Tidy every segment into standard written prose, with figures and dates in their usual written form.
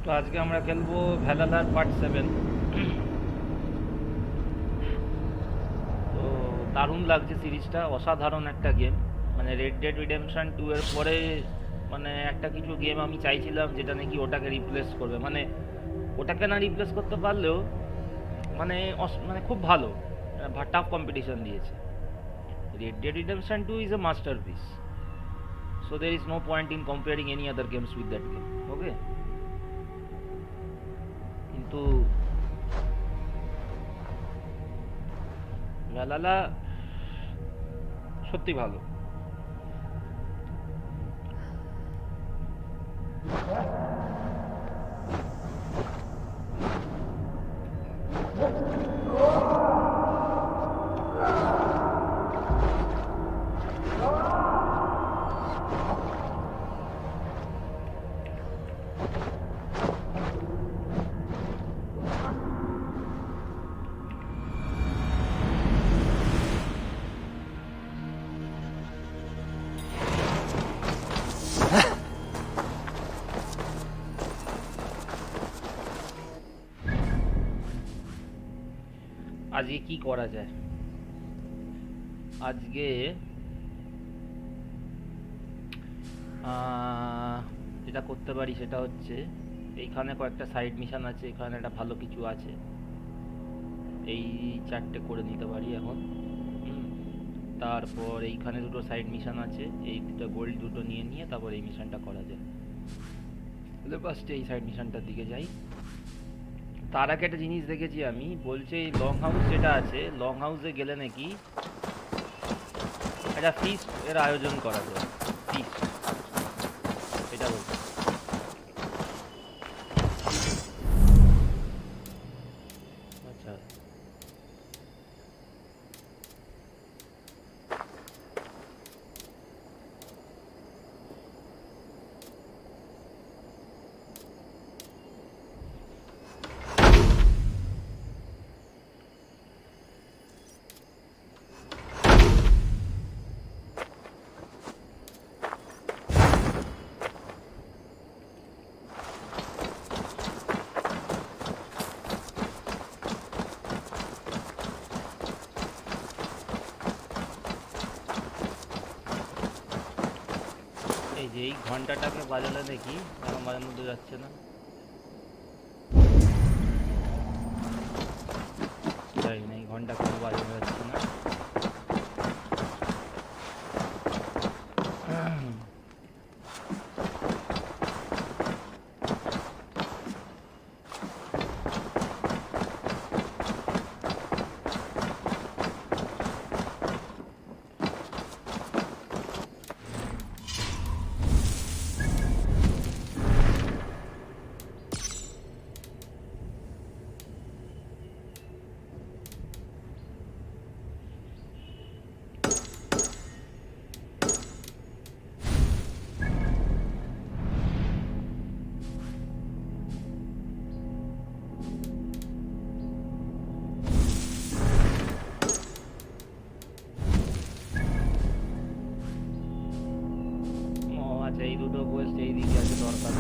তো আজকে আমরা খেলবো ভ্যালালার পার্ট 7। তো দারুণ লাগছে সিরিজটা, অসাধারণ একটা গেম। মানে রেড ডেড রিডেমশন 2 এর পরে মানে একটা কিছু গেম আমি চাইছিলাম যেটা নাকি ওটাকে রিপ্লেস করবে। মানে ওটাকে না রিপ্লেস করতে পারলেও মানে মানে খুব ভালো, টাফ কম্পিটিশন দিয়েছে। Red dead redemption 2 is a masterpiece, so there is no point in comparing any other games with that game. Okay, কিন্তু ভ্যালালা সত্যি ভালো। আজকে কি করা যায়? আজকে যেটা করতে পারি সেটা হচ্ছে এইখানে কয়েকটা সাইড মিশন আছে, এখানে একটা ভালো কিছু আছে, এই 4টে করে নিতে পারি এখন। তারপর এইখানে দুটো সাইড মিশন আছে, এই দুটো গোল্ড দুটো নিয়ে তারপর এই মিশনটা করা যায়। ফার্স্টে এই সাইড মিশনটার দিকে যাই। তার আগে একটা জিনিস দেখেছি আমি, বলছে এই লং হাউস যেটা আছে, লং হাউসে গেলে নাকি একটা ফিস্ট এর আয়োজন করা যায়। ফিস্ট এটা বলছে। আচ্ছা, এই যে এই ঘন্টাটাকে বাজালে দেখি এখন মাঝে মধ্যে যাচ্ছে না। জানি না এই ঘন্টা কেন বাজানো যাচ্ছে না। এই দুটো কোয়েস্ট এই দিকে আছে, দরকার।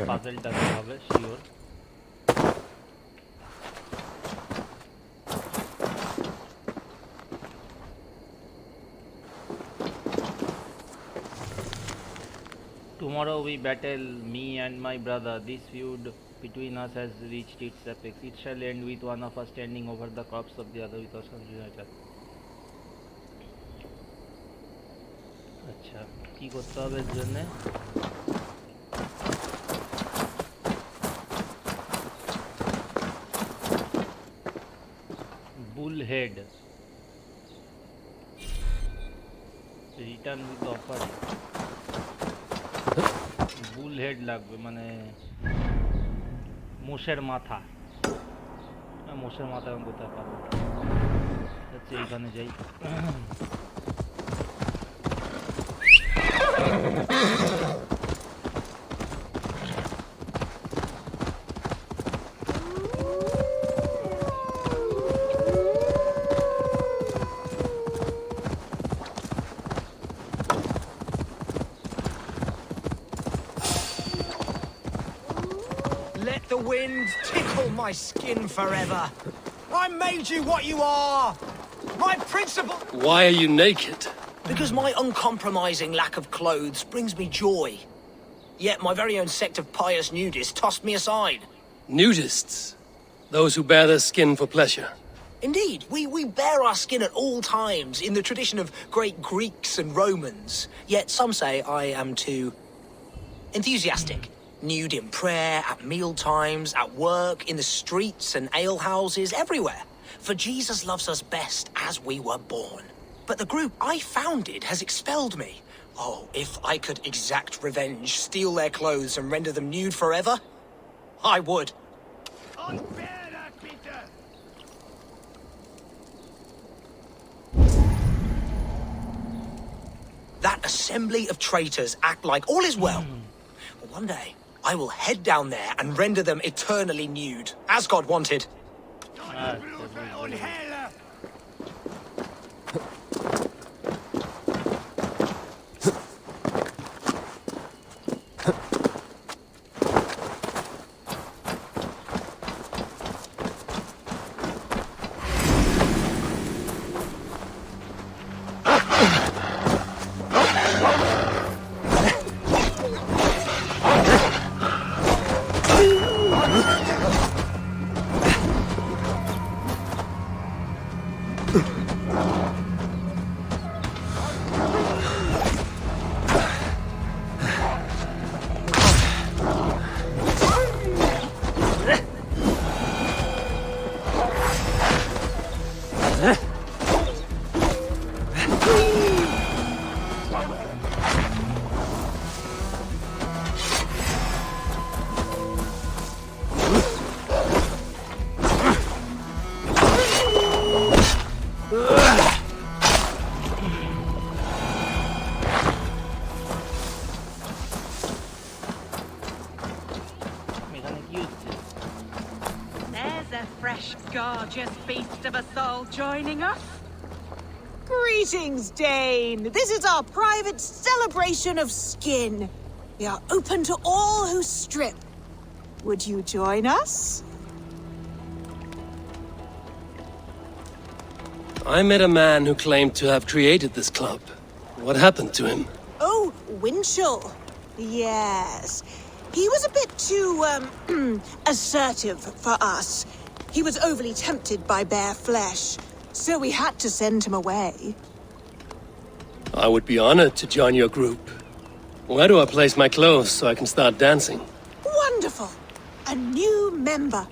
পাজলটা হবে sure. Tomorrow we battle, me and my brother. This feud between us has reached its apex. It shall end with one of us standing over the corpse of the other with us united. আচ্ছা কি করতে হবে এর জন্য? Bull head return with offer. Bull head লাগবে মানে মোষের মাথা। মোষের মাথা আমি কোথায় পাবো? আচ্ছা এইখানে যাই। Let the wind tickle my skin forever. I made you what you are. My principle... Why are you naked? Because my uncompromising lack of clothes brings me joy. Yet my very own sect of pious nudists tossed me aside. Nudists? Those who bare their skin for pleasure? Indeed, we bare our skin at all times in the tradition of great Greeks and Romans. Yet some say I am too... enthusiastic. Nude in prayer, at meal times, at work, in the streets and alehouses, everywhere. For Jesus loves us best as we were born. But the group I founded has expelled me. Oh, if I could exact revenge, steal their clothes and render them nude forever, I would. That assembly of traitors act like all is well. But one day, I will head down there and render them eternally nude, as God wanted. Gorgeous beast of a soul joining us. Greetings, Dane. This is our private celebration of skin. We are open to all who strip. Would you join us? I met a man who claimed to have created this club. What happened to him? Oh, Winchell. Yes. He was a bit too, assertive for us. He was overly tempted by bare flesh, so we had to send him away. I would be honored to join your group. Where do I place my clothes so I can start dancing? Wonderful! A new member.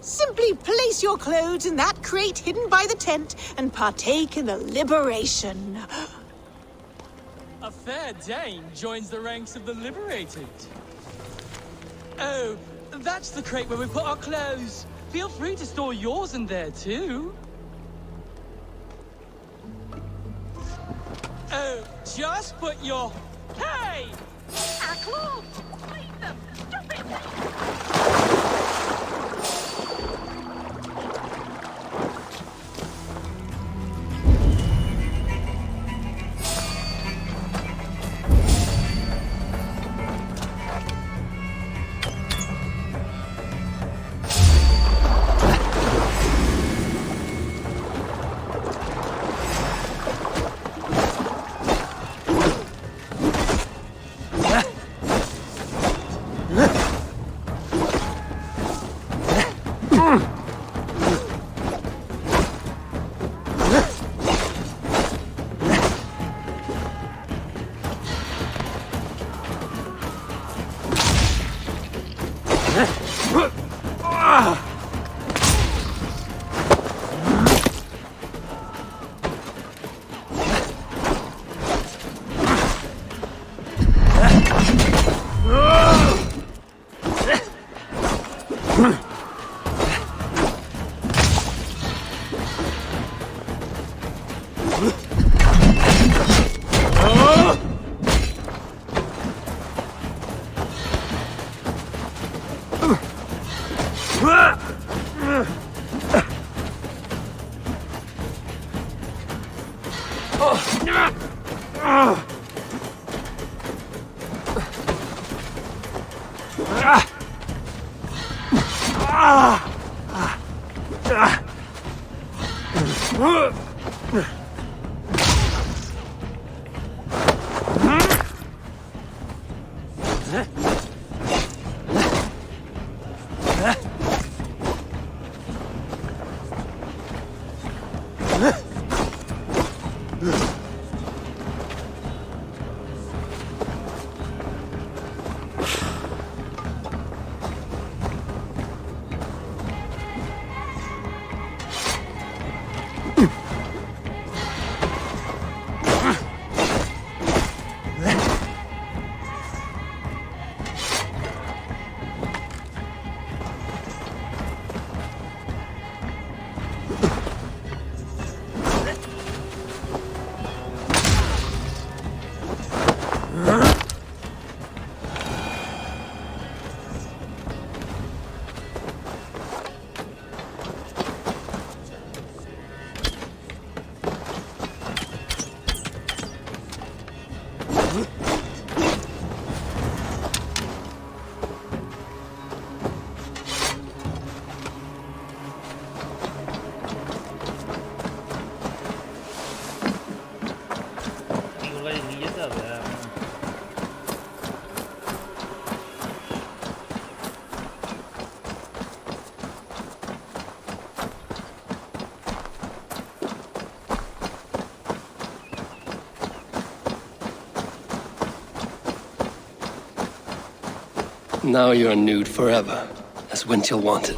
Simply place your clothes in that crate hidden by the tent and partake in the liberation. A fair Dane joins the ranks of the liberated. Oh, that's the crate where we put our clothes. Feel free to store yours in there, too. Oh, just put your... Hey! Our clothes! Leave them! Stop it! Now you're nude forever, as Winchell wanted.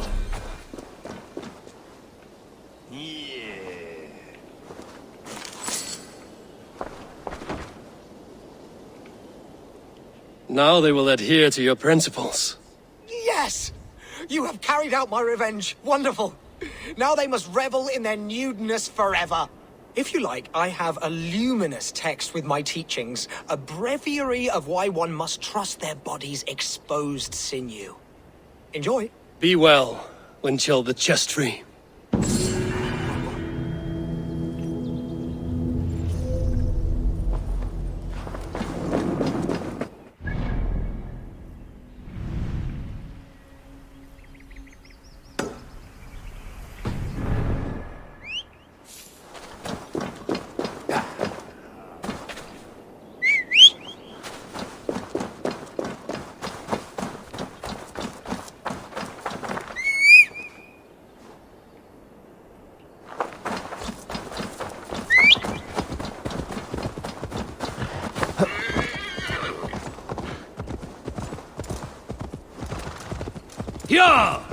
Now they will adhere to your principles. Yes! You have carried out my revenge. Wonderful. Now they must revel in their nudeness forever. If you like, I have a luminous text with my teachings, a breviary of why one must trust their body's exposed sinew. Enjoy. Be well, Winchell the chest tree. Yeah!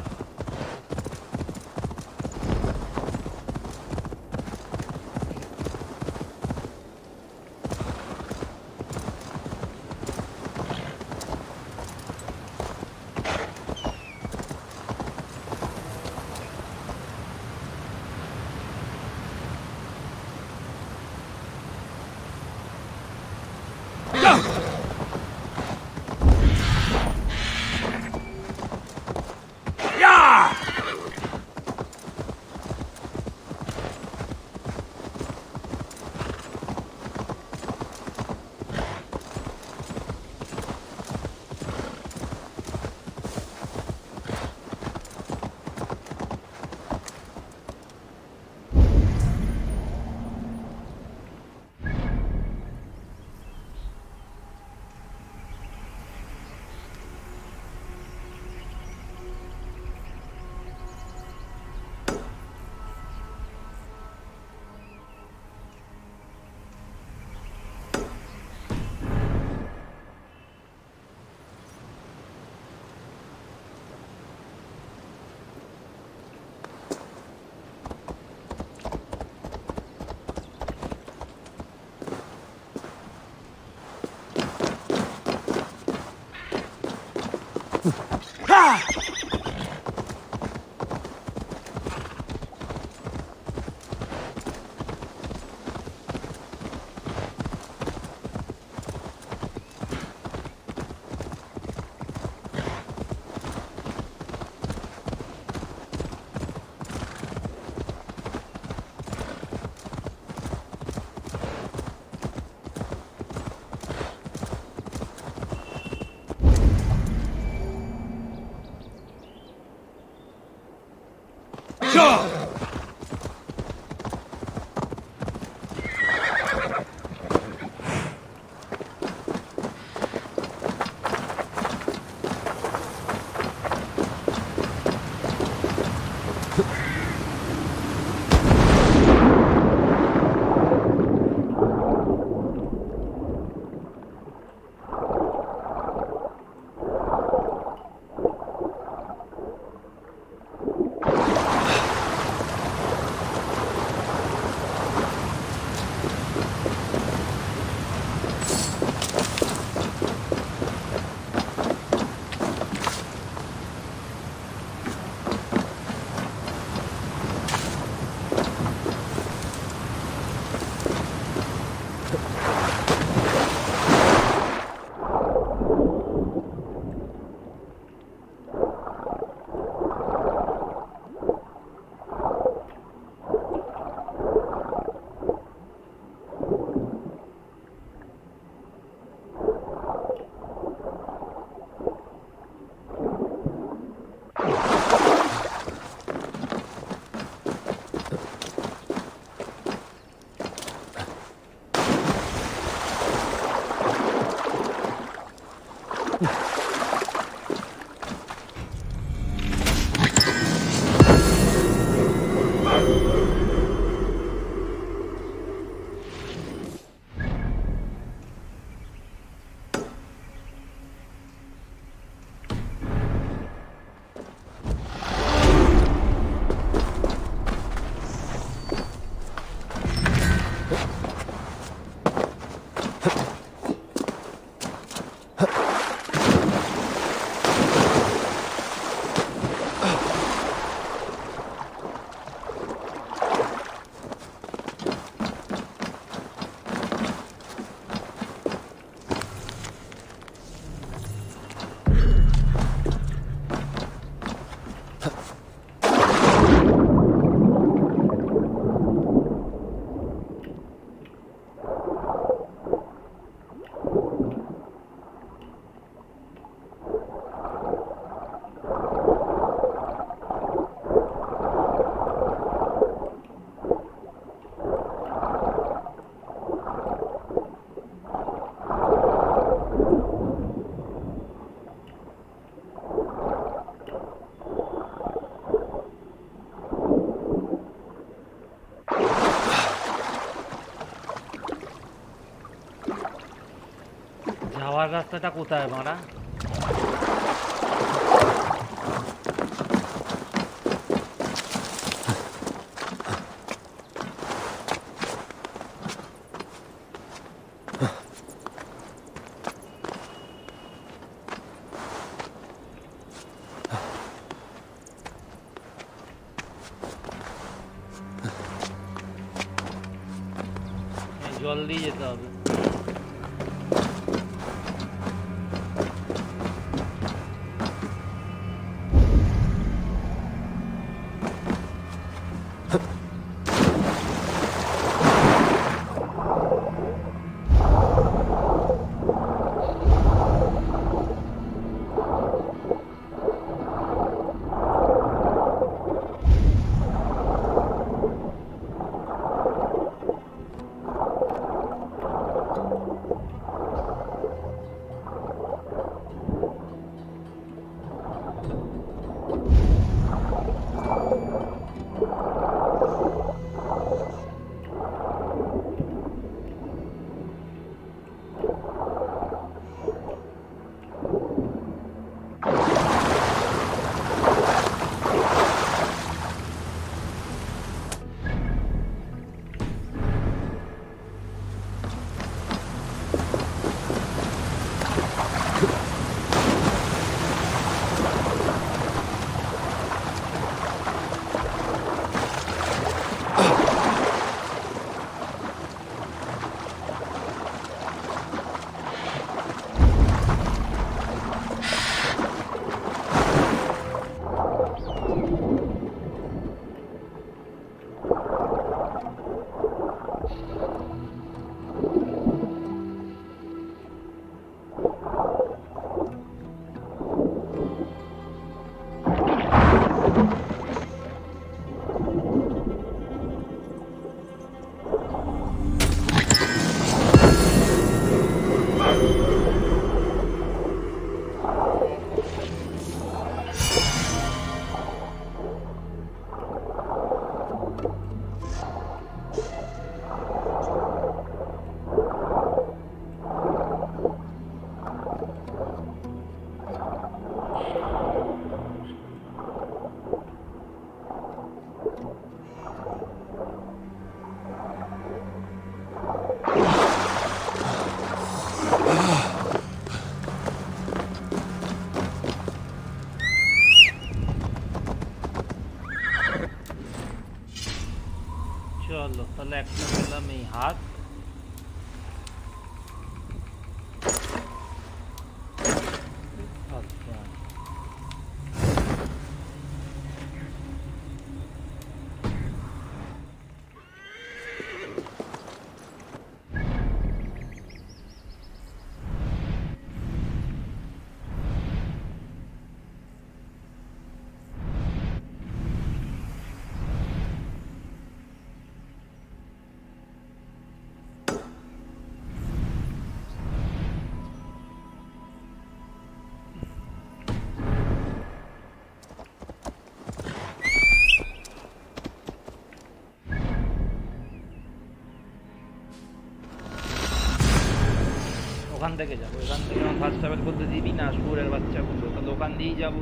যাওয়ার রাস্তাটা কোথায় মারা? জল দিয়ে যেতে হবে। চলো তাহলে একটা পেলাম এই হাত। আচ্ছা ওখান থেকে যাবো, এখান থেকে আমার ফার্স্ট ট্রাভেল করতে দিবি না শুয়োরের বাচ্চাগুলো, তাহলে ওখান দিয়েই যাবো।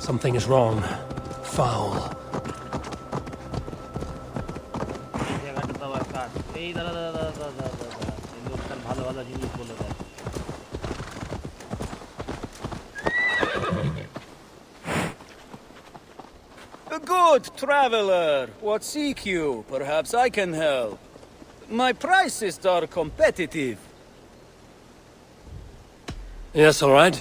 Something is wrong. Foul. এই জায়গাটা তো আবার কাট। এই দাদা দাদা দাদা দাদা দাদা এই লোকটার ভালো ভালো জিনিস বলে দেয়। A good traveler. What seek you? Perhaps I can help. My prices are competitive. Yes, all right.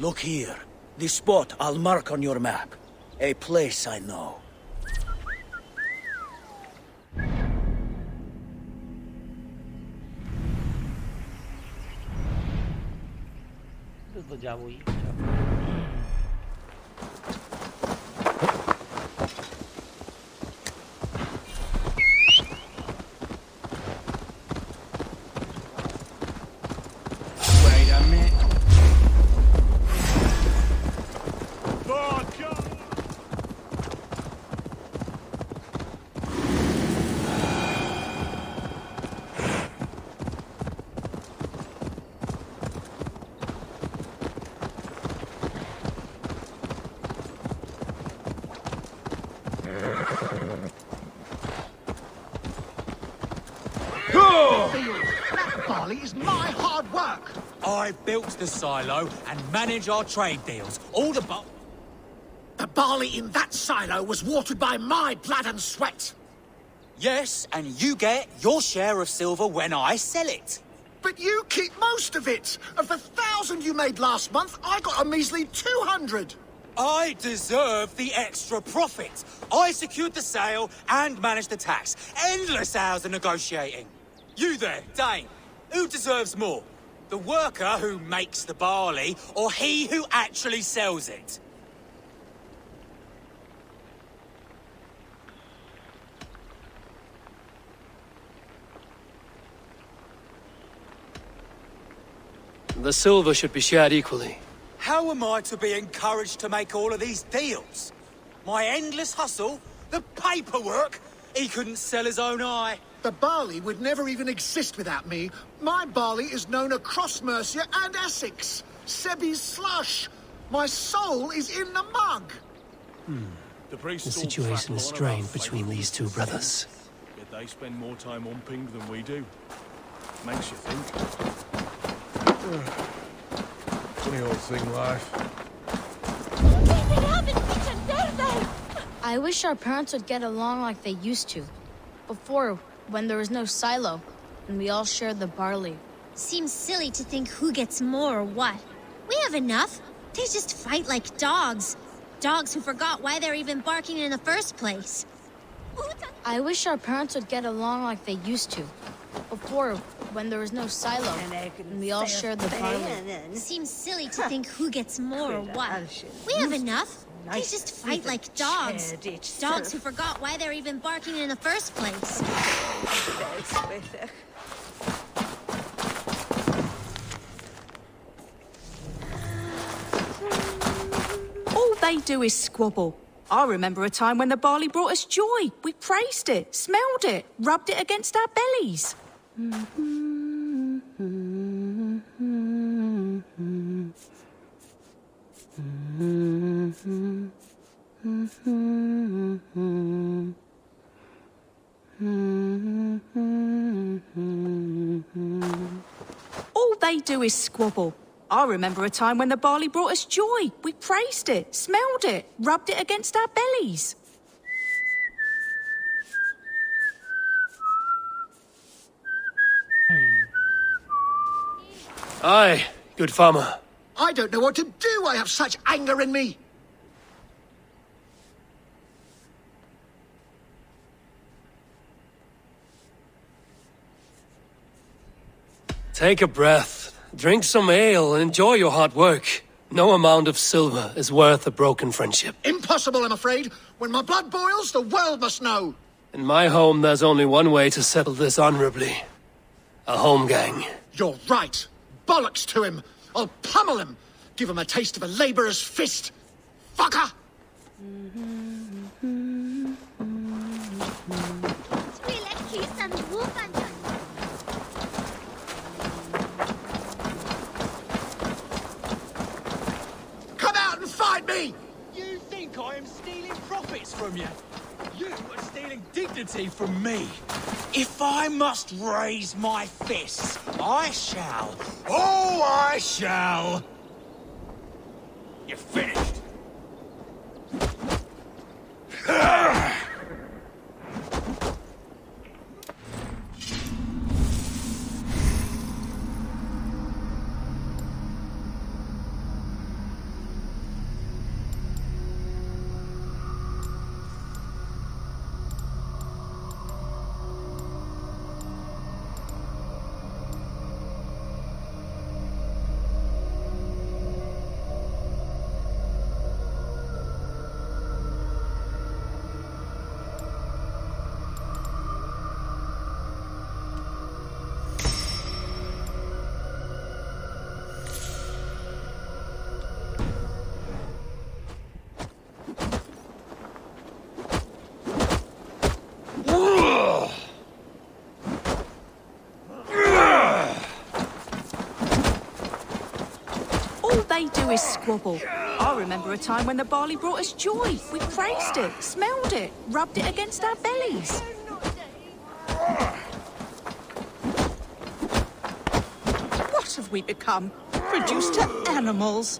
Look here. This spot I'll mark on your map. A place I know. তো যাবোই। Wait a minute. That barley is my hard work. I built the silo and manage our trade deals. All the The barley in that silo was watered by my blood and sweat. Yes, and you get your share of silver when I sell it. But you keep most of it. Of the 1,000 you made last month, I got a measly 200. I deserve the extra profit. I secured the sale and managed the tax. Endless hours of negotiating. You there, Dane. Who deserves more? The worker who makes the barley, or he who actually sells it? The silver should be shared equally. How am I to be encouraged to make all of these deals? My endless hustle? The paperwork? He couldn't sell his own eye. The barley would never even exist without me. My barley is known across Mercia and Essex. Sebi's slush. My soul is in the mug. The situation is strained between these two brothers. Yet they spend more time on ping than we do. Makes you think. Funny old thing, life. I wish our parents would get along like they used to. Before, when there was no silo, and we all shared the barley. Seems silly to think who gets more or what. We have enough. They just fight like dogs. Dogs who forgot why they're even barking in the first place. I wish our parents would get along like they used to. Before, when there was no silo, and we all shared the barley. Seems silly to think who gets more or what. We have enough. They just fight like dogs. Dogs who forgot why they're even barking in the first place. All they do is squabble. I remember a time when the barley brought us joy. We praised it, smelled it, rubbed it against our bellies. All they do is squabble. I remember a time when the barley brought us joy. We praised it, smelled it, rubbed it against our bellies. Aye, good farmer. I don't know what to do. I have such anger in me. Take a breath, drink some ale, and enjoy your hard work. No amount of silver is worth a broken friendship. Impossible, I'm afraid. When my blood boils, the world must know. In my home, there's only one way to settle this honorably. A home gang. You're right. Bollocks to him. I'll pummel him. Give him a taste of a labourer's fist. Fucker! me! You think I am stealing profits from you? You are stealing dignity from me. If I must raise my fists, I shall. Oh, I shall. You're finished. They do is squabble. I remember a time when the barley brought us joy. We praised it, smelled it, rubbed it against our bellies. What have we become? Reduced to animals.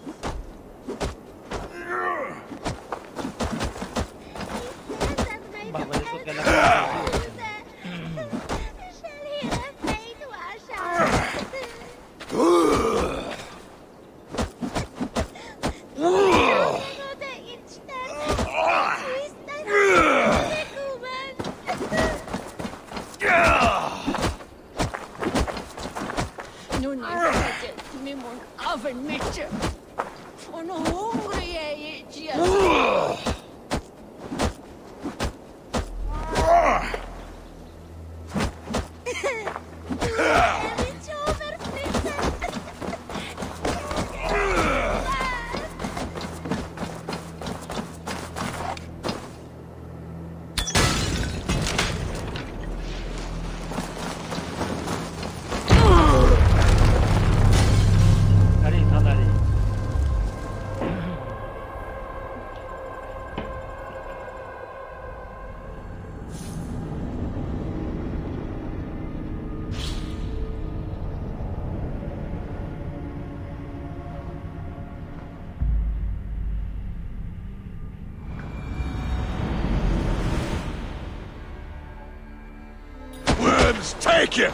Take it!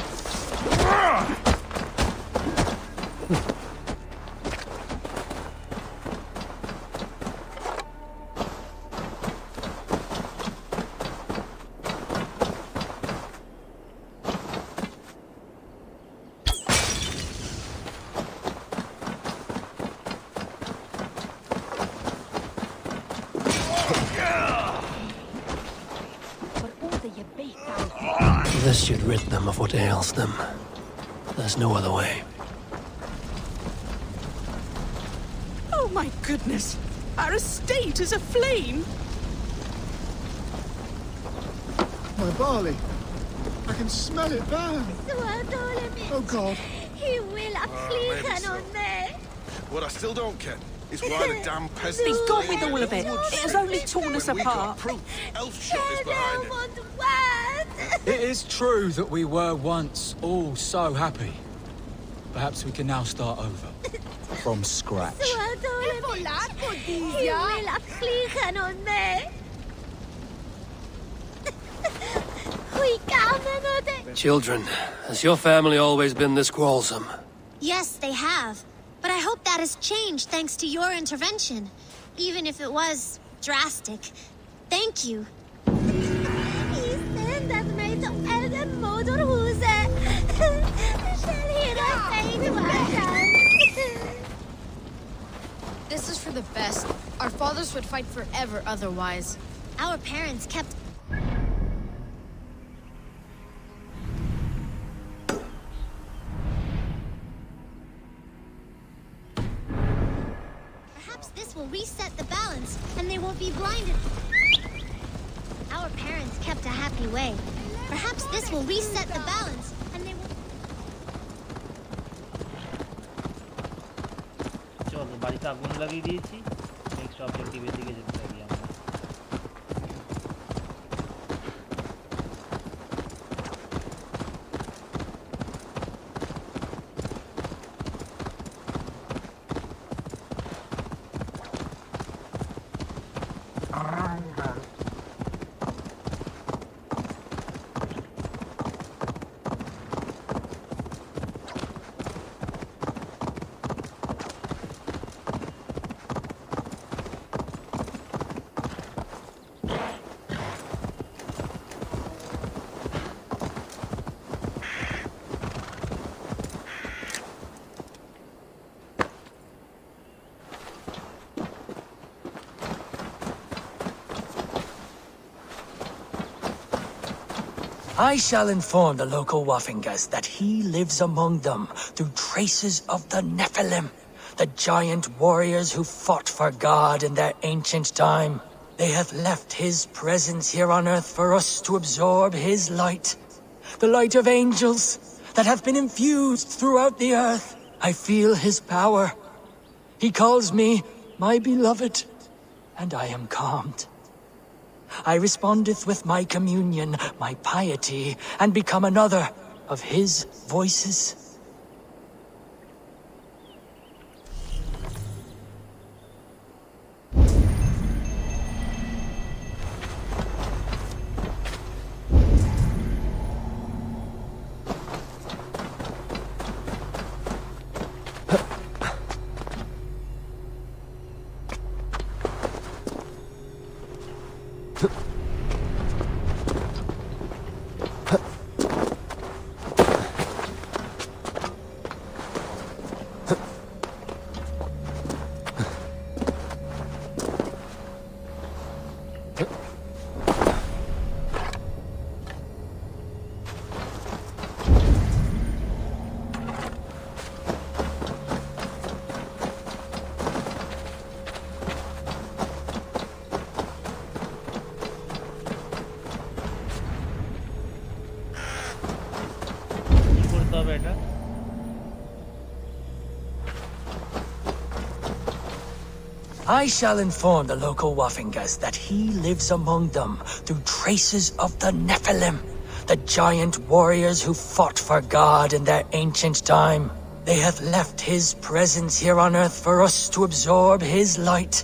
This should rid them of what ails them. There's no other way. Oh my goodness! Our estate is aflame! My barley. I can smell it burn. Oh God. What I still don't get is why the damn peasants... Be gone with all of it! It has only torn us apart! Elf shot is behind it. It is true that we were once all so happy. Perhaps we can now start over. From scratch. Children, has your family always been this quarrelsome? Yes, they have. But I hope that has changed thanks to your intervention. Even if it was drastic. Thank you. This is for the best. Our fathers would fight forever otherwise. Our parents kept... Perhaps this will reset the balance, and they won't be blinded. Our parents kept a happy way. Perhaps this will reset the balance, and they will... চলো বাড়িতে আগুন লাগিয়ে দিয়েছি next অবজেক্টিভের দিকে যেতে থাকি আমরা। I shall inform the local Waffingas that he lives among them through traces of the Nephilim, the giant warriors who fought for God in their ancient time. They have left his presence here on earth for us to absorb his light, the light of angels that have been infused throughout the earth. I feel his power. He calls me my beloved, and I am calmed. I respondeth with my communion, my piety, and become another of his voices. I shall inform the local Waffingas that he lives among them through traces of the Nephilim, the giant warriors who fought for God in their ancient time. They have left his presence here on earth for us to absorb his light,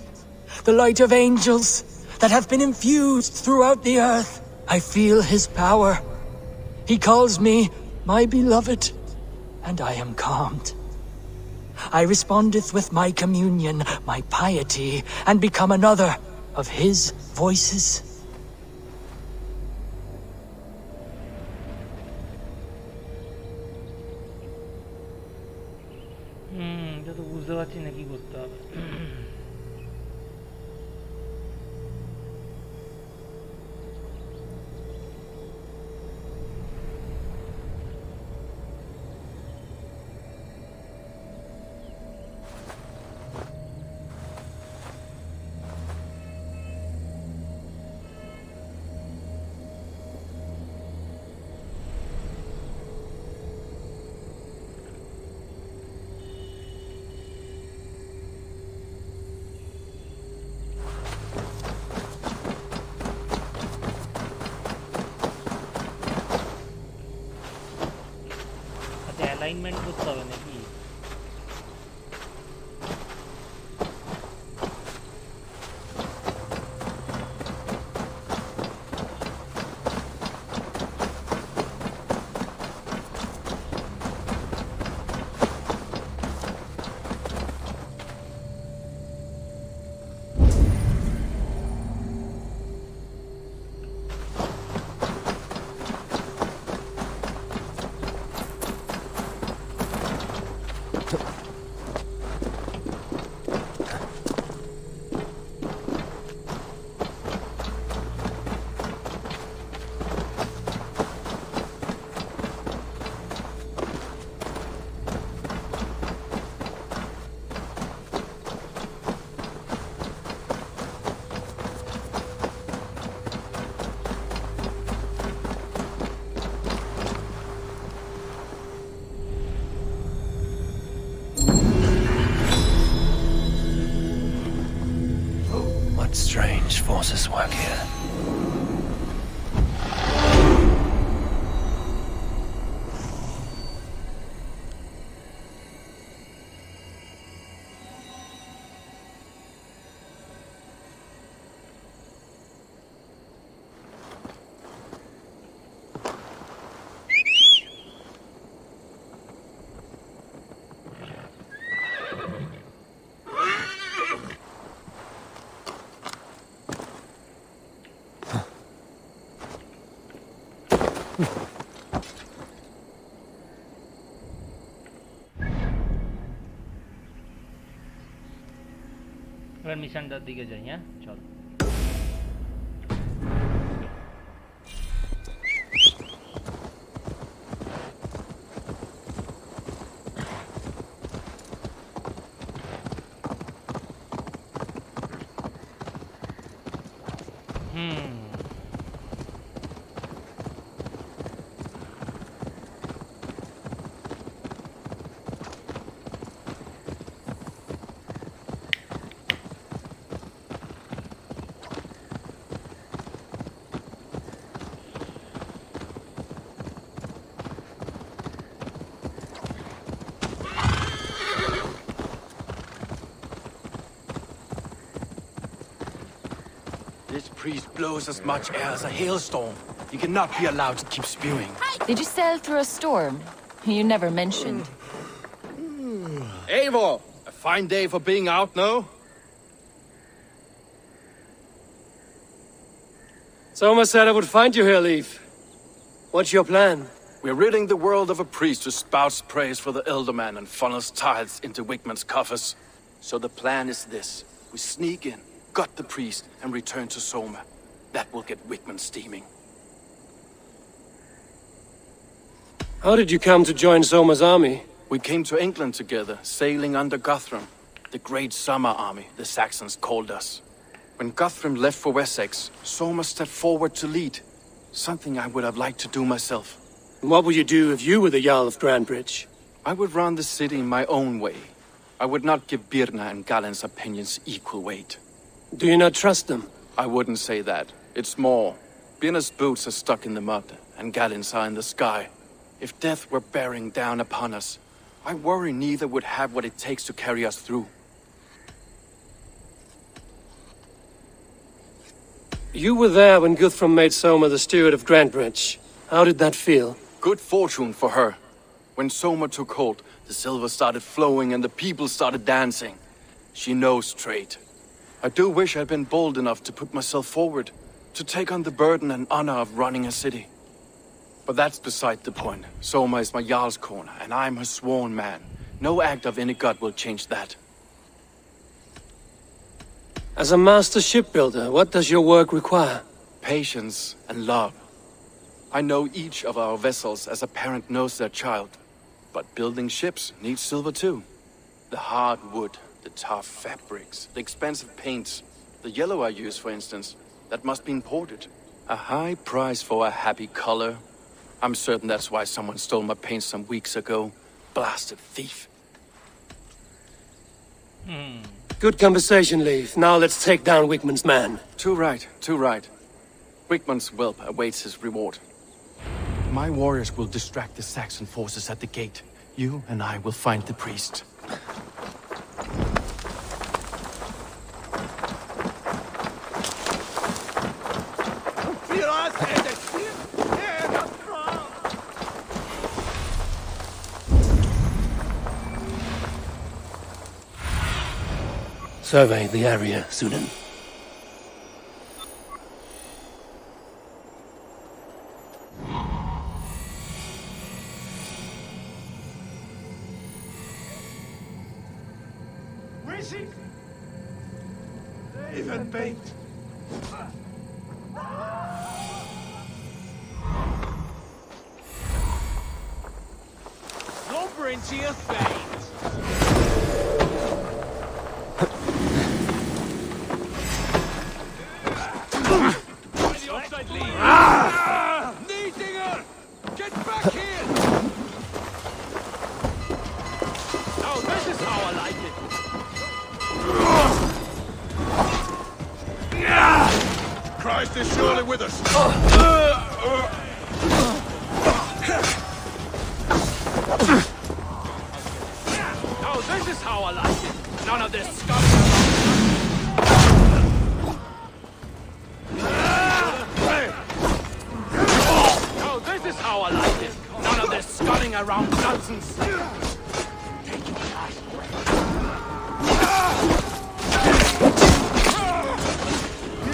the light of angels that have been infused throughout the earth. I feel his power. He calls me my beloved, and I am calmed. I respondeth with my communion, my piety, and become another of his voices. এটা তো বুঝতে পারছি না কি করতে হবে। Alignment করতে হবে নাকি? What strange forces work here? এবার মিশনটার দিকে যাই, হ্যাঁ চল। This priest blows as much air as a hailstorm. He cannot be allowed to keep spewing. Did you sail through a storm? You never mentioned. Eivor! A fine day for being out, no? Soma said I would find you here, Leif. What's your plan? We're ridding the world of a priest who spouts praise for the Elderman and funnels tithes into Wigman's coffers. So the plan is this. We sneak in, gut the priest, and return to Soma. That will get Wigman steaming. How did you come to join Soma's army? We came to England together, sailing under Guthrum. The Great Summer Army, the Saxons called us. When Guthrum left for Wessex, Soma stepped forward to lead. Something I would have liked to do myself. What would you do if you were the Jarl of Grandbridge? I would run the city my own way. I would not give Birna and Galen's opinions equal weight. Do you not trust them? I wouldn't say that. It's more. Birna's boots are stuck in the mud, and Galen's are in the sky. If death were bearing down upon us, I worry neither would have what it takes to carry us through. You were there when Guthrum made Soma the steward of Grandbridge. How did that feel? Good fortune for her. When Soma took hold, the silver started flowing and the people started dancing. She knows trade. I do wish I'd been bold enough to put myself forward, to take on the burden and honor of running a city. But that's beside the point. Soma is my Jarl's corner, and I'm her sworn man. No act of any god will change that. As a master shipbuilder, what does your work require? Patience and love. I know each of our vessels as a parent knows their child. But building ships needs silver too. The hard wood, the tough fabrics, the expensive paints. The yellow I use, for instance, that must be imported. A high price for a happy color. I'm certain that's why someone stole my paint some weeks ago. Blasted thief. Good conversation, Leif. Now let's take down Wigman's man. Too right, too right. Wigman's whelp awaits his reward. My warriors will distract the Saxon forces at the gate. You and I will find the priest. Survey the area, Sunan. Racing! Even bait! Slumber into your fate! Needinger! Get back here! Oh, this is how I like it! Christ is surely with us. Oh, this is how I like it. None of this scum. Oh, this is how I like it. None of this sculling around nonsense. Take your last breath.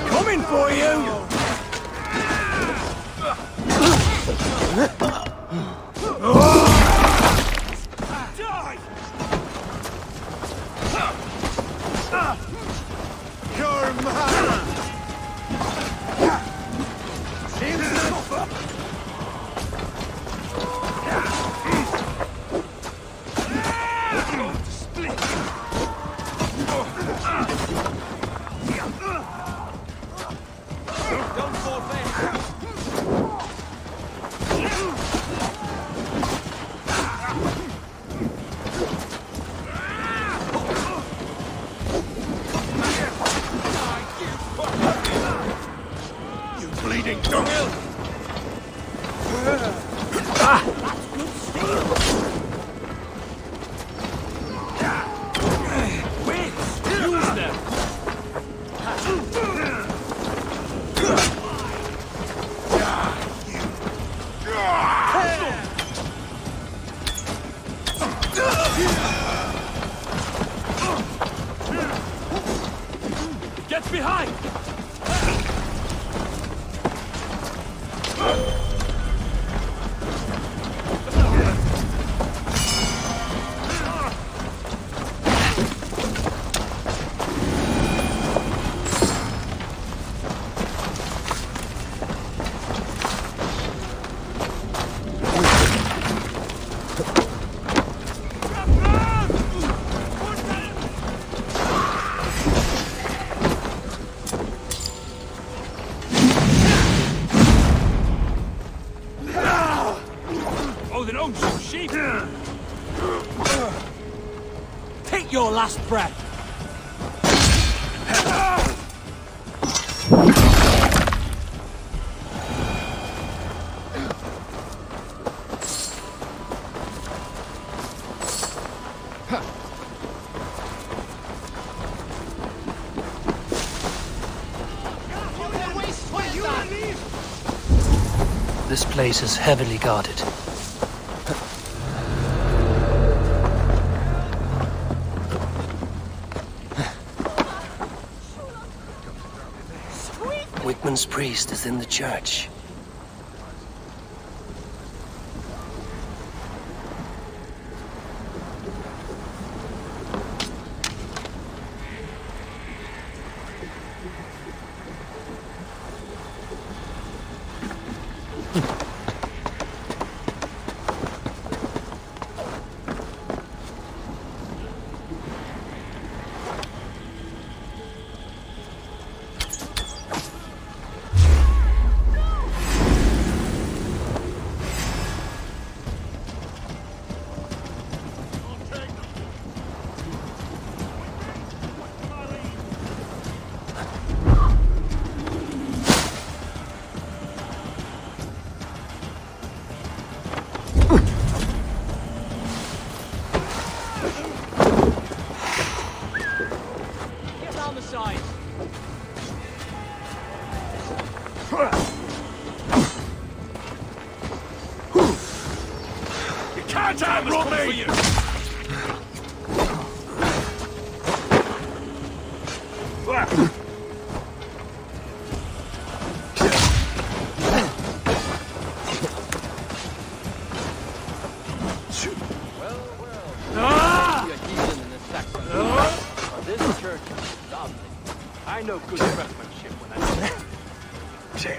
Coming for you! Die! Your man! Don't fall back. You bleeding dunghill! Use them. Get behind! Oh, they don't shoot sheep! Take your last breath! This place is heavily guarded. Wickman's priest is in the church. Can't outrun me! This church is lovely. I know good craftsmanship when I see it.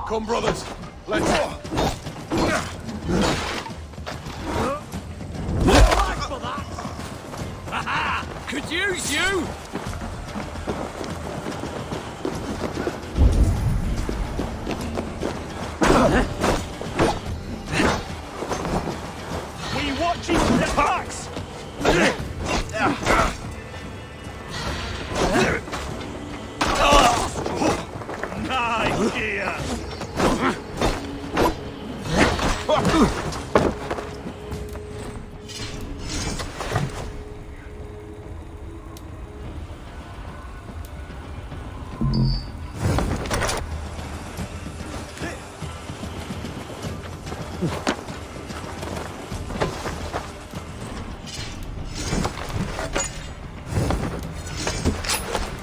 Come, brothers. Let's go. Could use you! We watching the attacks!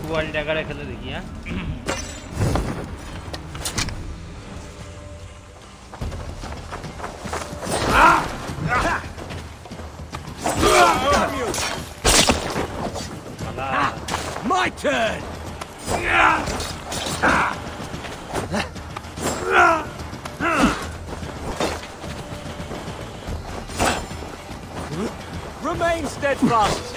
Dual ড্যাগারে খেলে দেখি হ্যাঁ My turn! Remain steadfast!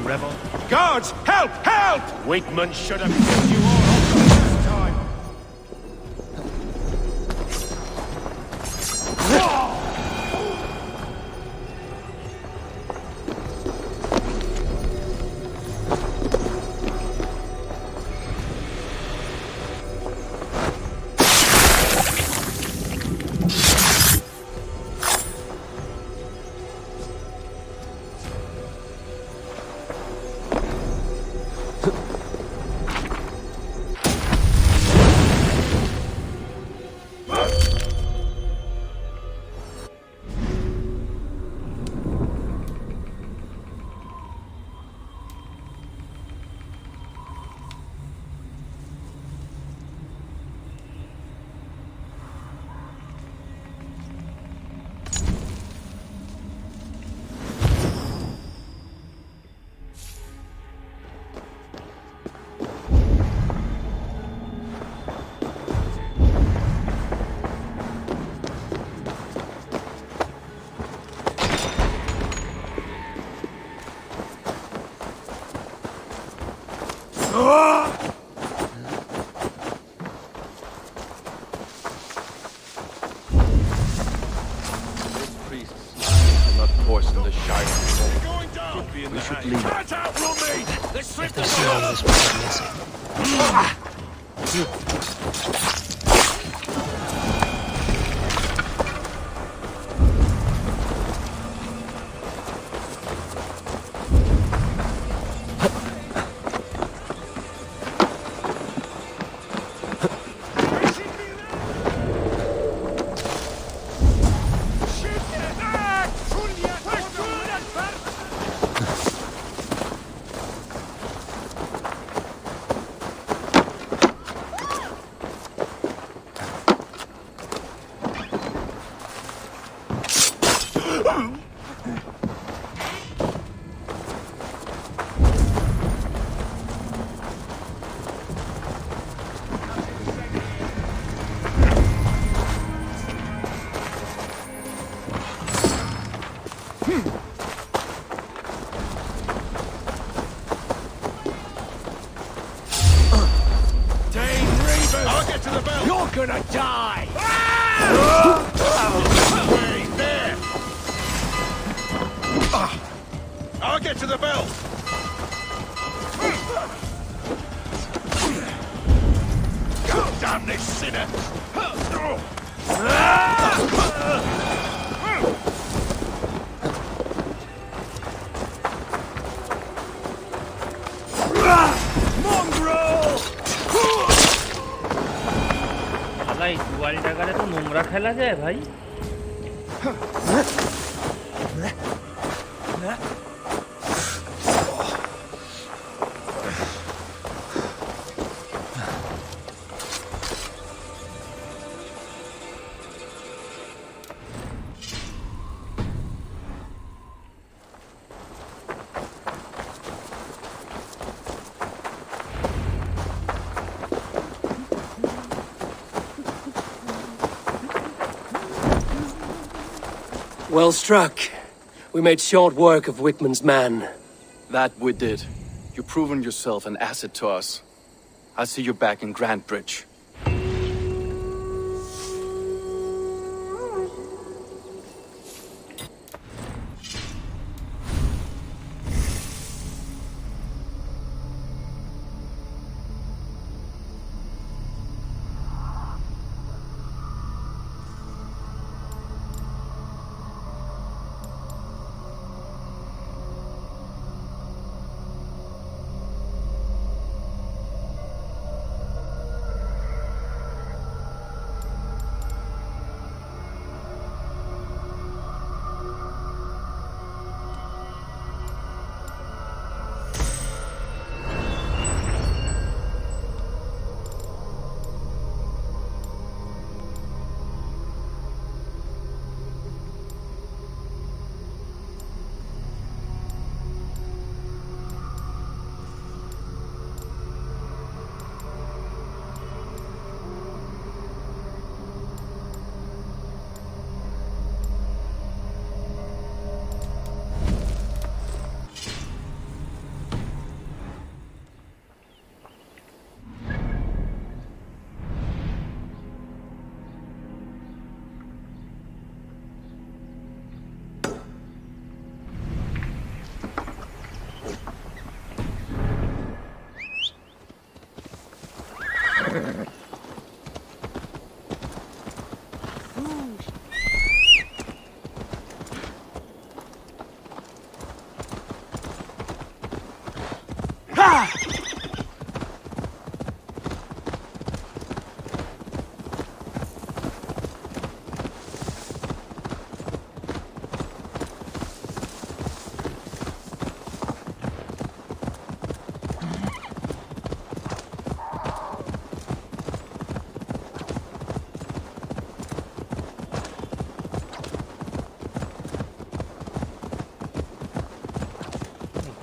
Rebel. Guards, help! Help! Wickman should have killed you all off the first time. Gonna die! Wait there! I'll get to the bell! God damn this sinner! ভাই dual ড্যাগারে তো নোংরা খেলা যায় ভাই Well struck. We made short work of Wickman's man. That we did. You've proven yourself an asset to us. I'll see you back in Grand Bridge.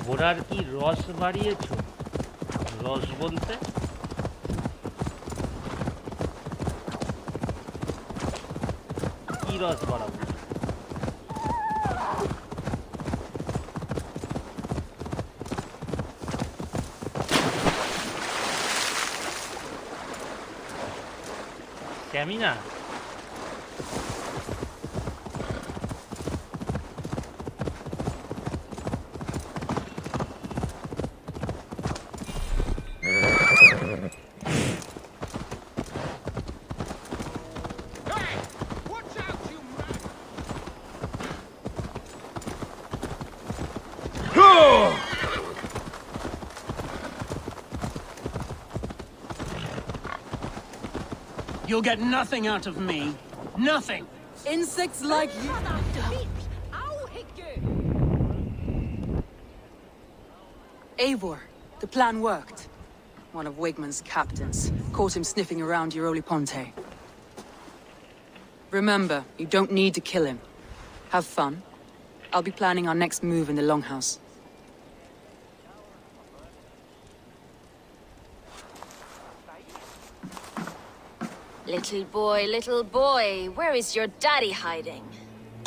ঘোড়ার কি রস বাড়িয়েছো? রস বলতে কি রস বাড়াবো? Stamina? You'll get nothing out of me. Nothing. Insects like you. Eivor, the plan worked. One of Wigman's captains caught him sniffing around Euroli Ponte. Remember, you don't need to kill him. Have fun. I'll be planning our next move in the Longhouse. Little boy, where is your daddy hiding?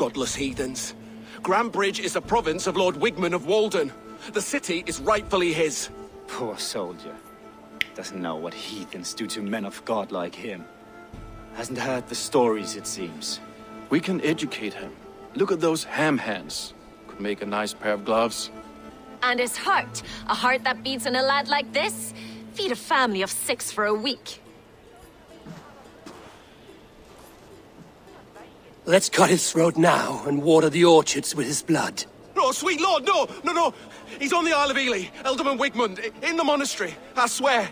Godless heathens. Grandbridge is a province of Lord Wigman of Walden. The city is rightfully his. Poor soldier. Doesn't know what heathens do to men of God like him. Hasn't heard the stories, it seems. We can educate him. Look at those ham hands. Could make a nice pair of gloves. And his heart, a heart that beats in a lad like this? Feed a family of 6 for a week. Let's cut his throat now and water the orchards with his blood. No, sweet lord, no! He's on the Isle of Ely, Ealdorman Wigmund, in the monastery, I swear.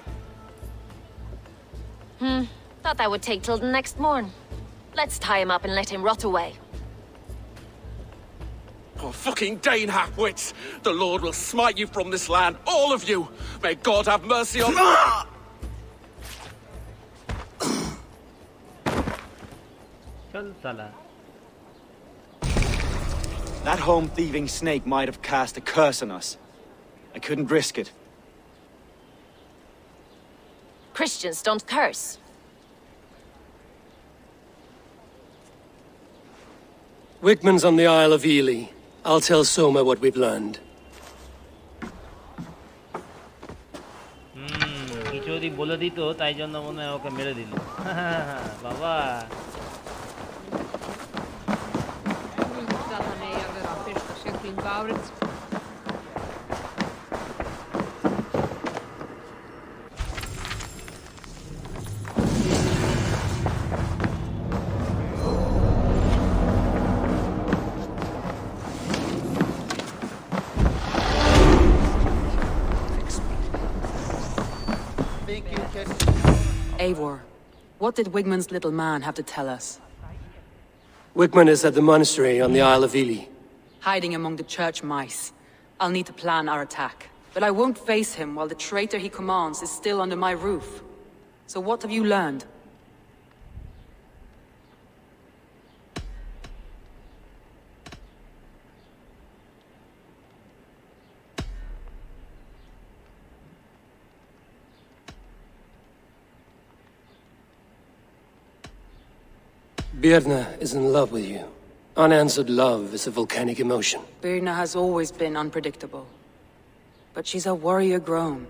Thought that would take till the next morn. Let's tie him up and let him rot away. Oh, fucking Dane half-wits! The Lord will smite you from this land, all of you! May God have mercy on... That home-thieving snake might have cast a curse on us. I couldn't risk it. Christians don't curse. Wigman's on the Isle of Ely. I'll tell Soma what we've learned. কিছু যদি বলে দিত তাই জন্য মনে হয় ওকে মেরে দিল বাবা Eivor, what did Wigman's little man have to tell us? Wigman is at the monastery on the Isle of Ely. Hiding among the church mice. I'll need to plan our attack. But I won't face him while the traitor he commands is still under my roof. So what have you learned? Birna is in love with you. Unanswered love is a volcanic emotion. Birna has always been unpredictable. But she's a warrior grown.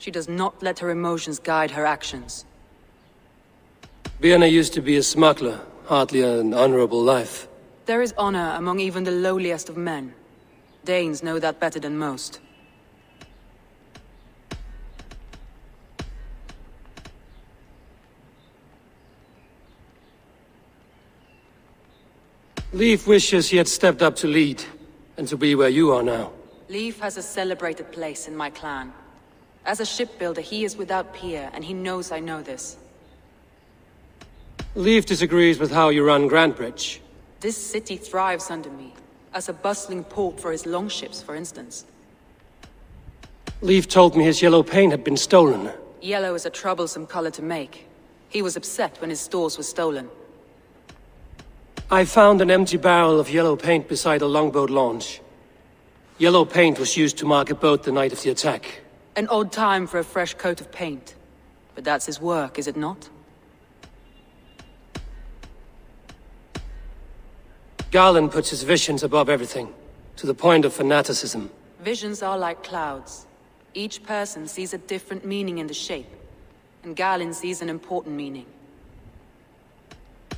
She does not let her emotions guide her actions. Birna used to be a smuggler, hardly an honorable life. There is honor among even the lowliest of men. Danes know that better than most. Leif wishes he had stepped up to lead, and to be where you are now. Leif has a celebrated place in my clan. As a shipbuilder, he is without peer, and he knows I know this. Leif disagrees with how you run Grantbridge. This city thrives under me, as a bustling port for his longships, for instance. Leif told me his yellow paint had been stolen. Yellow is a troublesome color to make. He was upset when his stores were stolen. I found an empty barrel of yellow paint beside a longboat launch. Yellow paint was used to mark a boat the night of the attack. An odd time for a fresh coat of paint. But that's his work, is it not? Garland puts his visions above everything, to the point of fanaticism. Visions are like clouds. Each person sees a different meaning in the shape, and Garland sees an important meaning.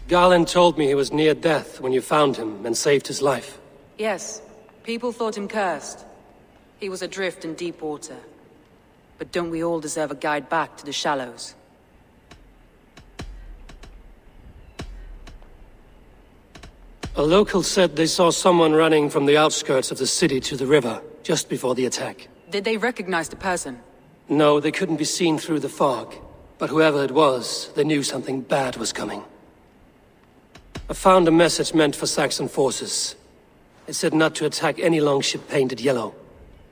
Garland told me he was near death when you found him and saved his life. Yes, people thought him cursed. He was adrift in deep water. But don't we all deserve a guide back to the shallows? A local said they saw someone running from the outskirts of the city to the river, just before the attack. Did they recognize the person? No, they couldn't be seen through the fog. But whoever it was, they knew something bad was coming. I found a message meant for Saxon forces. It said not to attack any longship painted yellow.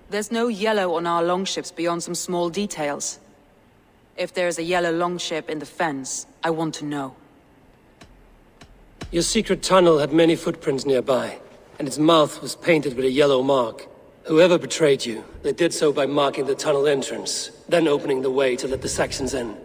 There's no yellow on our longships beyond some small details. If there's a yellow longship in the fens, I want to know. Your secret tunnel had many footprints nearby, and its mouth was painted with a yellow mark. Whoever betrayed you, they did so by marking the tunnel entrance, then opening the way to let the Saxons in.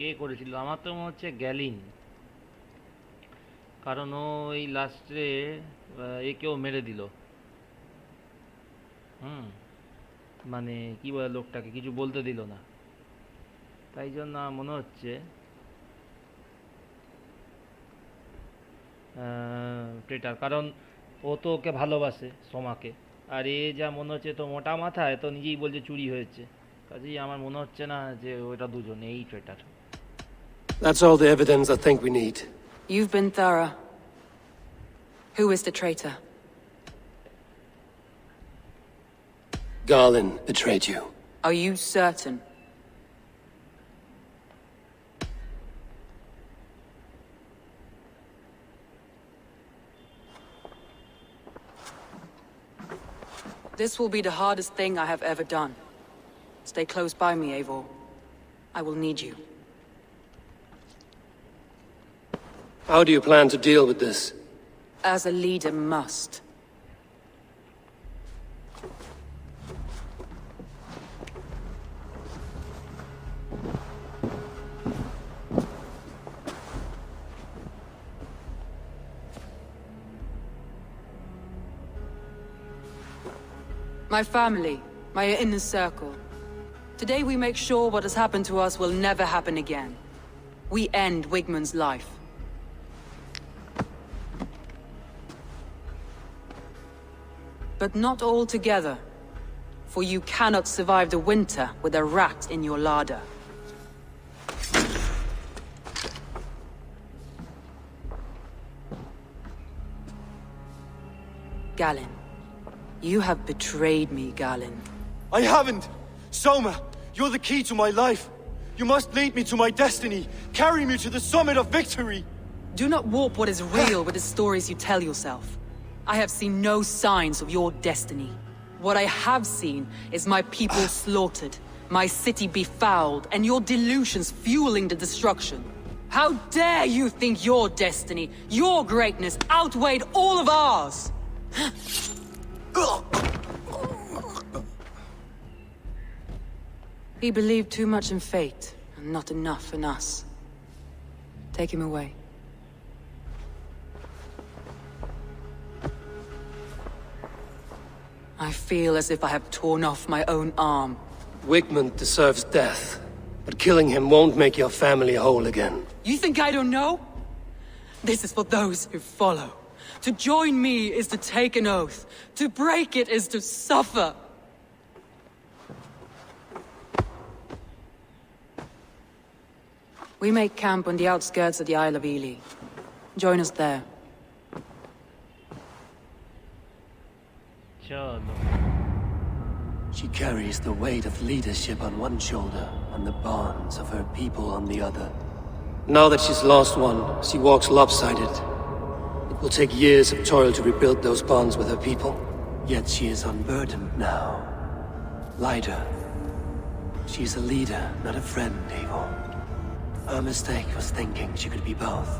কে করেছিল? আমার তো মনে হচ্ছে গ্যালিন, কারণ ও এই লাস্টে একেও মেরে দিল। মানে কি বলে, লোকটাকে কিছু বলতে দিল না, তাই জন্য মনে হচ্ছে ট্রেটার, কারণ ও তো ওকে ভালোবাসে সোমাকে, আর এ যা মনে হচ্ছে তো মোটা মাথা, এ তো নিজেই বলছে চুরি হয়েছে, কাজেই আমার মনে হচ্ছে না যে ওটা দুজনে এই ট্রেটার। That's all the evidence I think we need. You've been thorough. Who is the traitor? Garland betrayed you. Are you certain? This will be the hardest thing I have ever done. Stay close by me, Eivor. I will need you. How do you plan to deal with this? As a leader must. My family, my inner circle. Today we make sure what has happened to us will never happen again. We end Wigmund's life. But not all together. For you cannot survive the winter with a rat in your larder. Galen. You have betrayed me, Galen. I haven't! Soma, you're the key to my life. You must lead me to my destiny. Carry me to the summit of victory. Do not warp what is real with the stories you tell yourself. I have seen no signs of your destiny. What I have seen is my people slaughtered, my city befouled, and your delusions fueling the destruction. How dare you think your destiny, your greatness, outweighed all of ours? He believed too much in fate, and not enough in us. Take him away. I feel as if I have torn off my own arm. Wigmund deserves death, but killing him won't make your family whole again. You think I don't know? This is for those who follow. To join me is to take an oath. To break it is to suffer. We make camp on the outskirts of the Isle of Ely. Join us there. चलो She carries the weight of leadership on one shoulder and the bonds of her people on the other. Now that she's lost one, she walks lopsided. It will take years of toil to rebuild those bonds with her people. Yet she is unburdened now. Lighter. She's a leader, not a friend, Eivor. Her mistake was thinking she could be both.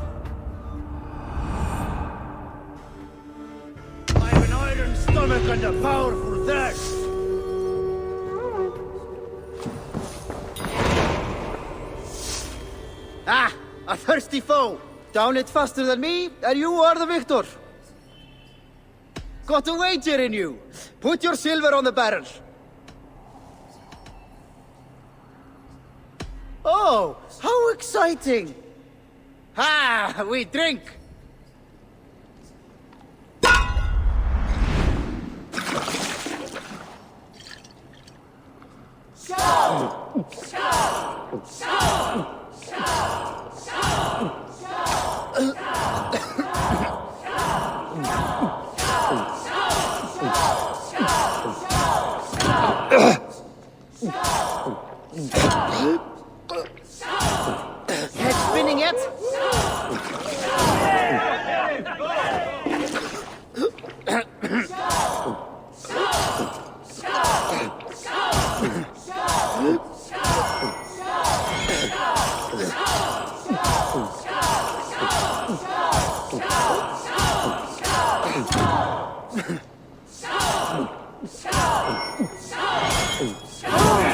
I have an iron stomach and a powerful thirst. Ah, a thirsty foe. Down it faster than me, and you are the victor. Got a wager in you. Put your silver on the barrel. Oh, how exciting! Ha! We drink! Head spinning yet?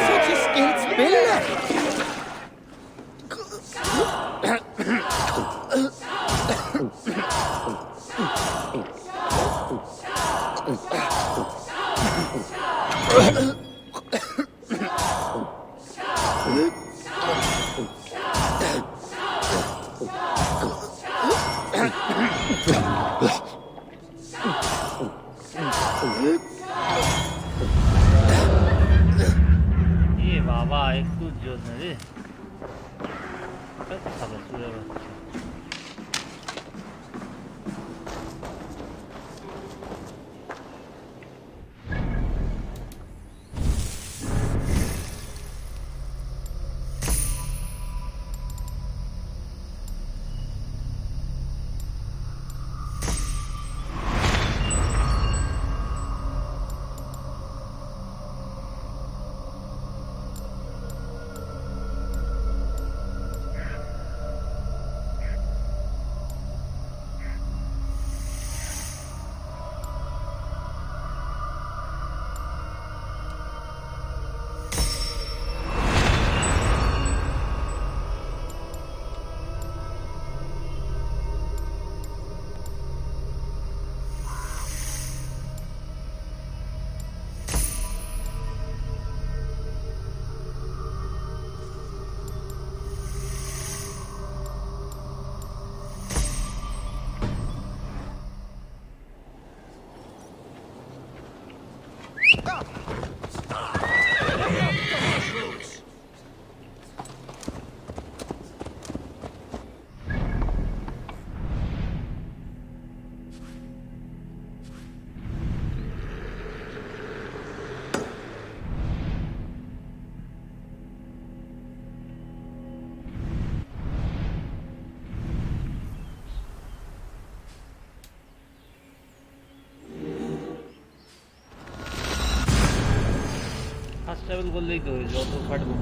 Such a skilled spiller! ये बाबा एक तू जो रे सब सुरे fast travel করলেই তো যত ফাটবো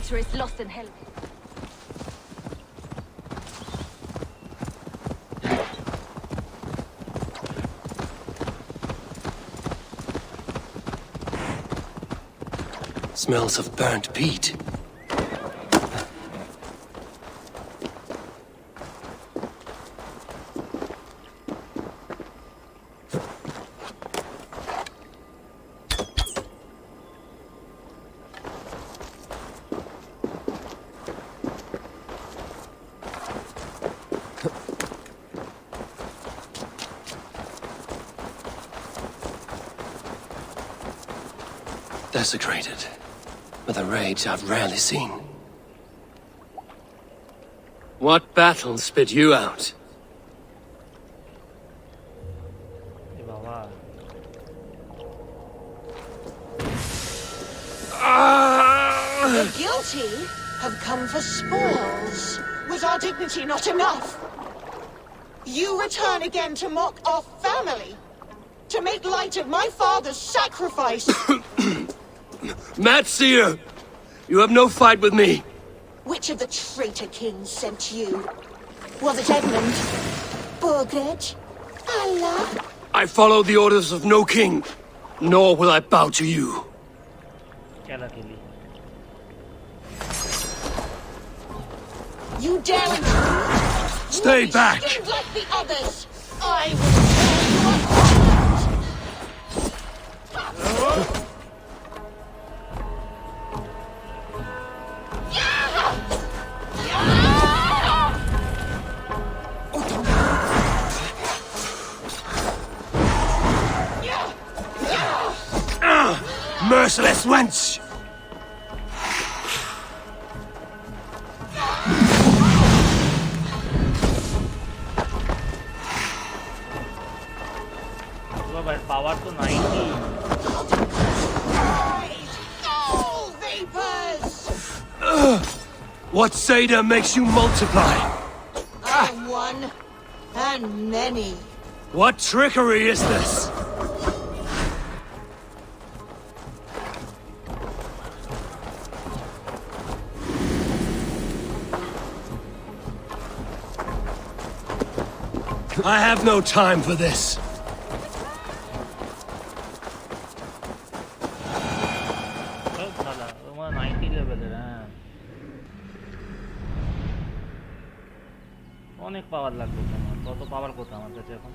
traitor is lost in hell. Smells of burnt peat. Desecrated, with a rage I've rarely seen. What battle spit you out? The guilty have come for spoils. Was our dignity not enough? You return again to mock our family? To make light of my father's sacrifice? Matt Seer, you have no fight with me. Which of the traitor kings sent you? Was it Edmund? Burgred? Allah? I follow the orders of no king, nor will I bow to you. You dare intrude? Stay back! Skinned like the others! I will tear you apart! Merciless wench! Power to 90. Soul vapors! What Seder makes you multiply? I am one, and many. What trickery is this? I have no time for this. অনেক পাওয়ার লাগবে তোমার কত পাওয়ার কত আমার কাছে এখন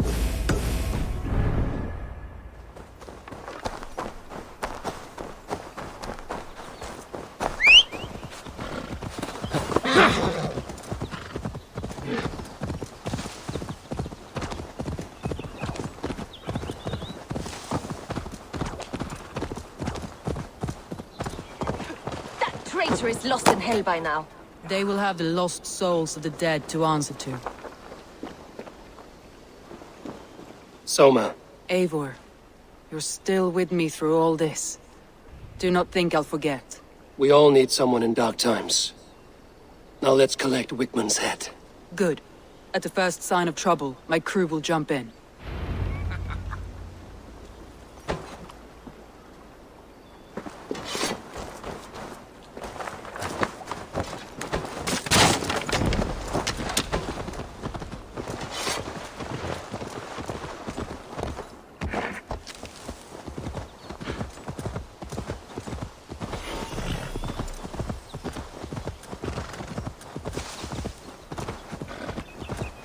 That traitor is lost in hell by now. They will have the lost souls of the dead to answer to. Soma. Eivor, you're still with me through all this. Do not think I'll forget. We all need someone in dark times. Now let's collect Wickman's head. Good. At the first sign of trouble, my crew will jump in.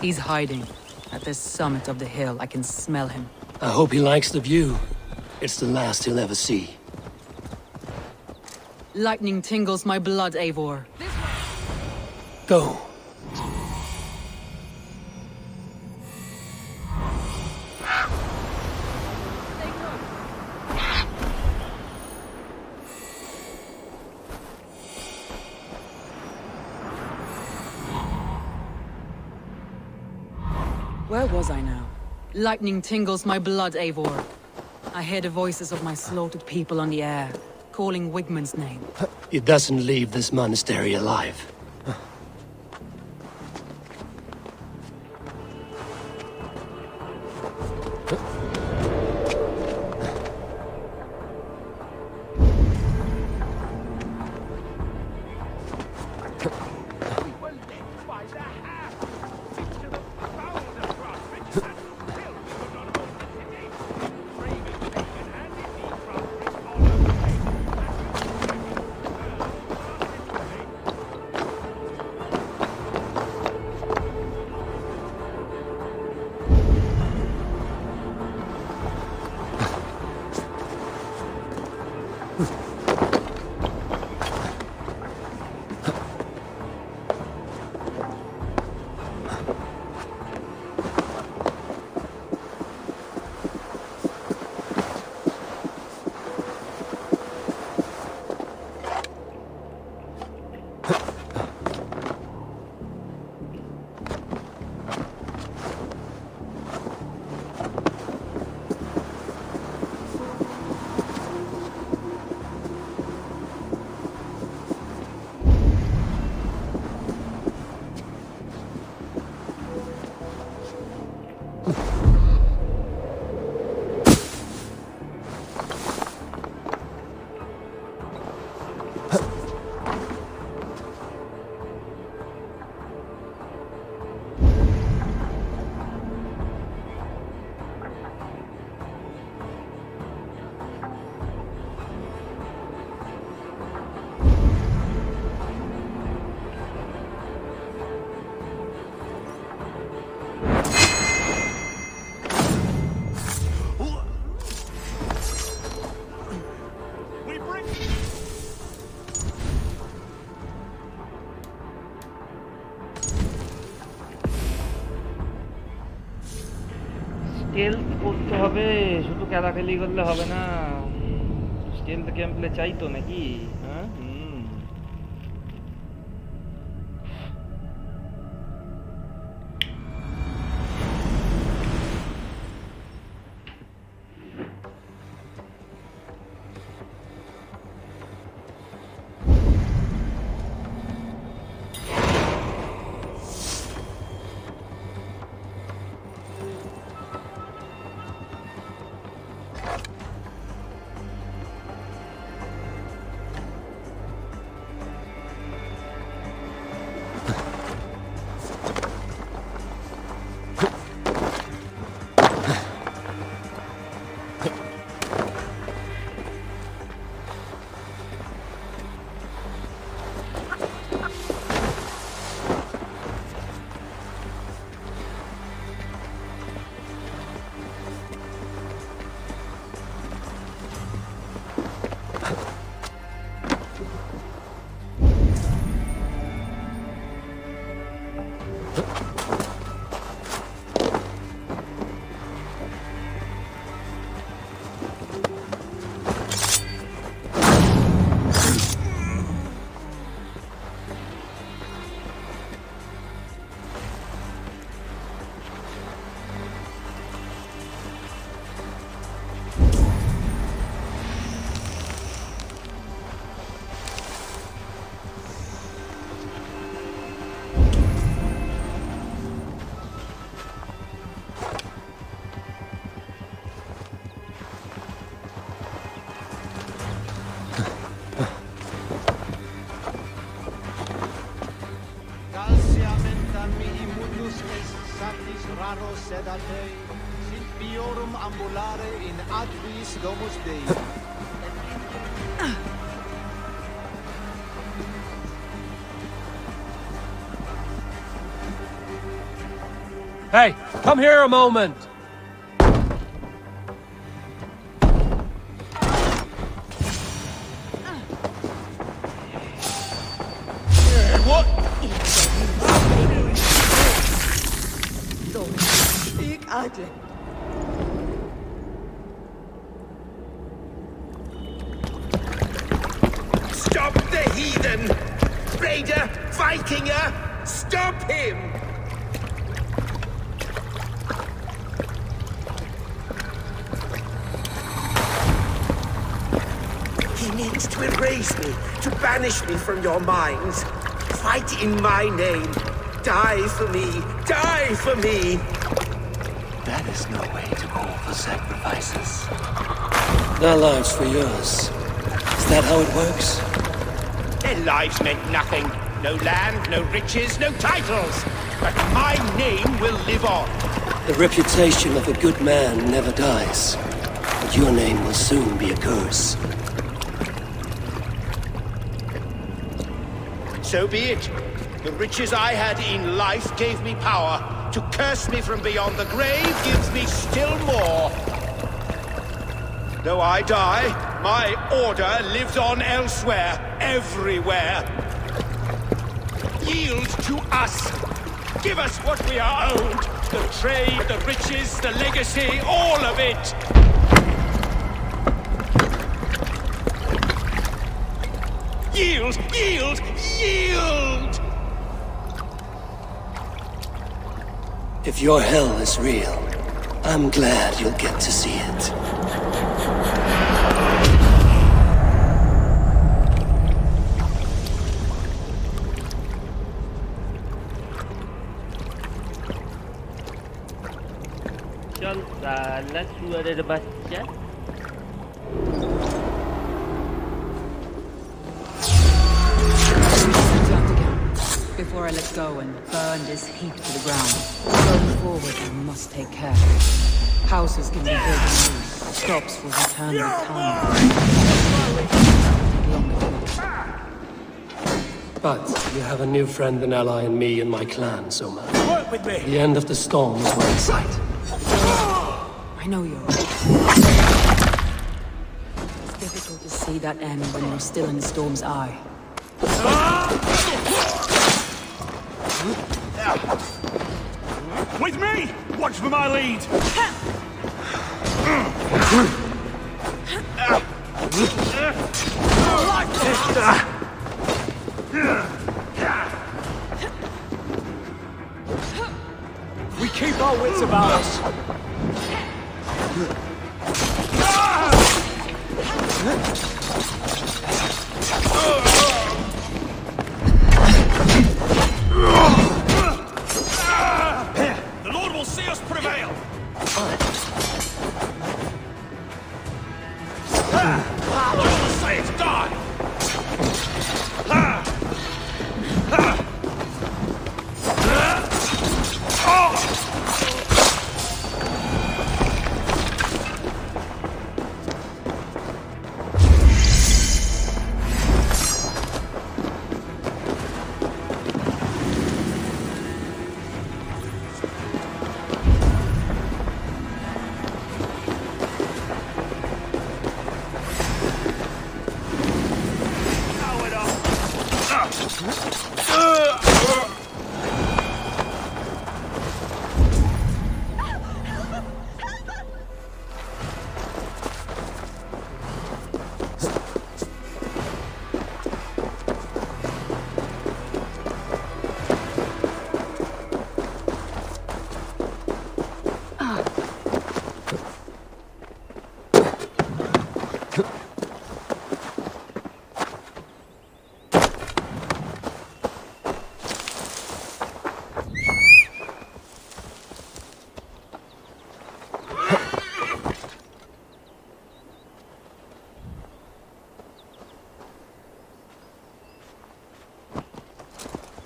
He's hiding. At the summit of the hill, I can smell him. I hope he likes the view. It's the last he'll ever see. Lightning tingles my blood, Eivor. Go. Where was I now? Lightning tingles my blood, Eivor. I hear the voices of my slaughtered people on the air, calling Wigman's name. He doesn't leave this monastery alive. Stealth করতে হবে, শুধু খেলাখেলি করলে হবে না। Stealth game play চাই তো নাকি? হ্যাঁ, Hey, come here a moment! What? Stop the heathen! Raider! Vikinger! Stop him! He needs to erase me, to banish me from your minds. Fight in my name. Die for me. Die for me. That is no way to call for sacrifices. Their lives for yours. Is that how it works? Their lives meant nothing. No land, no riches, no titles. But my name will live on. The reputation of a good man never dies. But your name will soon be a curse. So be it. The riches I had in life gave me power. To curse me from beyond the grave gives me still more. Though I die, my order lives on elsewhere, everywhere. Yield to us. Give us what we are owed. The trade, the riches, the legacy, all of it. Yield! Yield! Yield! If your hell is real, I'm glad you'll get to see it. চল সালা শুয়ারের বাচ্চা। Before I let go and burn this heap to the ground. Going forward, I must take care. Houses can be built anew. Crops will return with time. But you have a new friend and ally in me and my clan, Soma. Work with me! The end of the storm is well in sight. I know you're. It's difficult to see that end when you're still in the storm's eye. With me! Watch for my lead! We keep our wits about us. The Lord will see us prevail! Loyal Saints, die!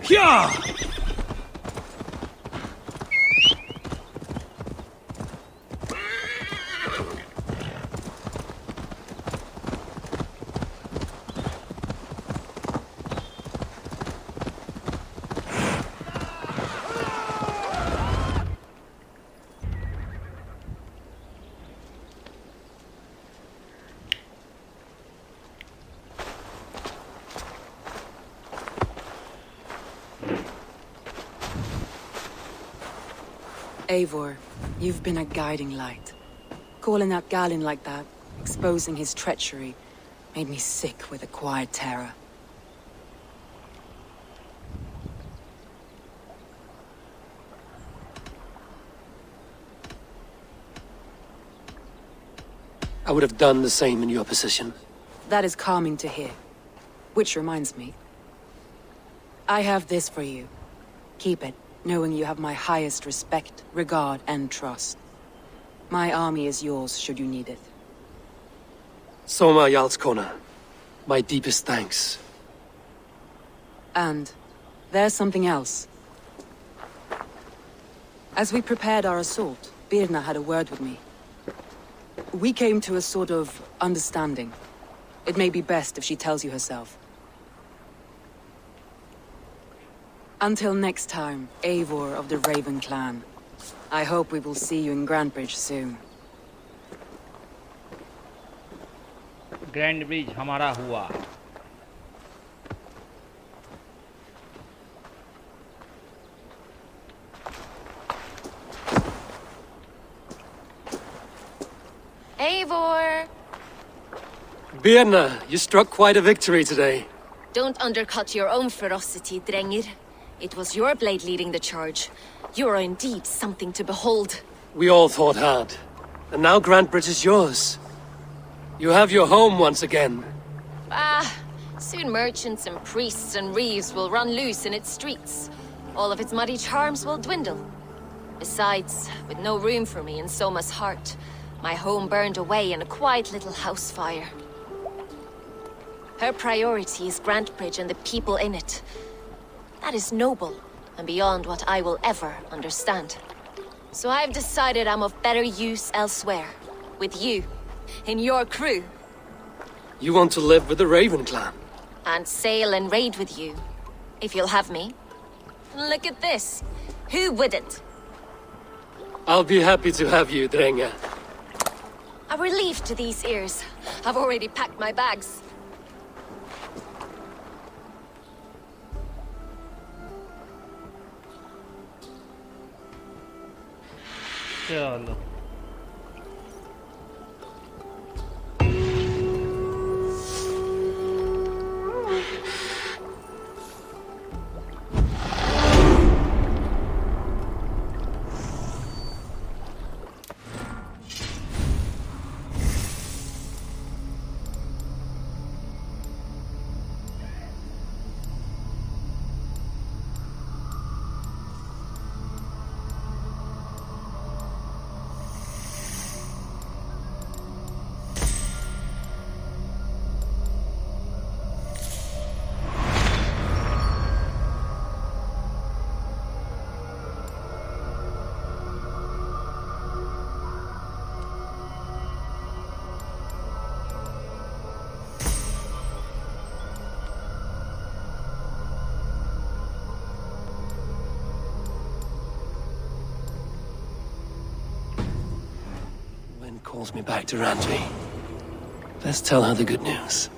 Yeah! Eivor, you've been a guiding light. Calling out Galin like that, exposing his treachery, made me sick with a quiet terror. I would have done the same in your position. That is calming to hear. Which reminds me. I have this for you. Keep it, knowing you have my highest respect, regard, and trust. My army is yours should you need it. Soma Jarlskona, my deepest thanks. And there's something else. As we prepared our assault, Birna had a word with me. We came to a sort of understanding. It may be best if she tells you herself. Until next time, Eivor of the Raven clan. I hope we will see you in Grantbridge soon. Grand bridge हमारा हुआ. Eivor! Birna, you struck quite a victory today. Don't undercut your own ferocity, Drengir. It was your blade leading the charge. You are indeed something to behold. We all thought hard. And now Grantbridge is yours. You have your home once again. Soon merchants and priests and reeves will run loose in its streets. All of its muddy charms will dwindle. Besides, with no room for me in Soma's heart, my home burned away in a quiet little house fire. Her priority is Grantbridge and the people in it. That is noble, and beyond what I will ever understand. So I've decided I'm of better use elsewhere. With you. In your crew. You want to live with the Raven clan? And sail and raid with you. If you'll have me. Look at this. Who wouldn't? I'll be happy to have you, Drenga. A relief to these ears. I've already packed my bags. चलो pulls me back to Randvi. Let's tell her the good news.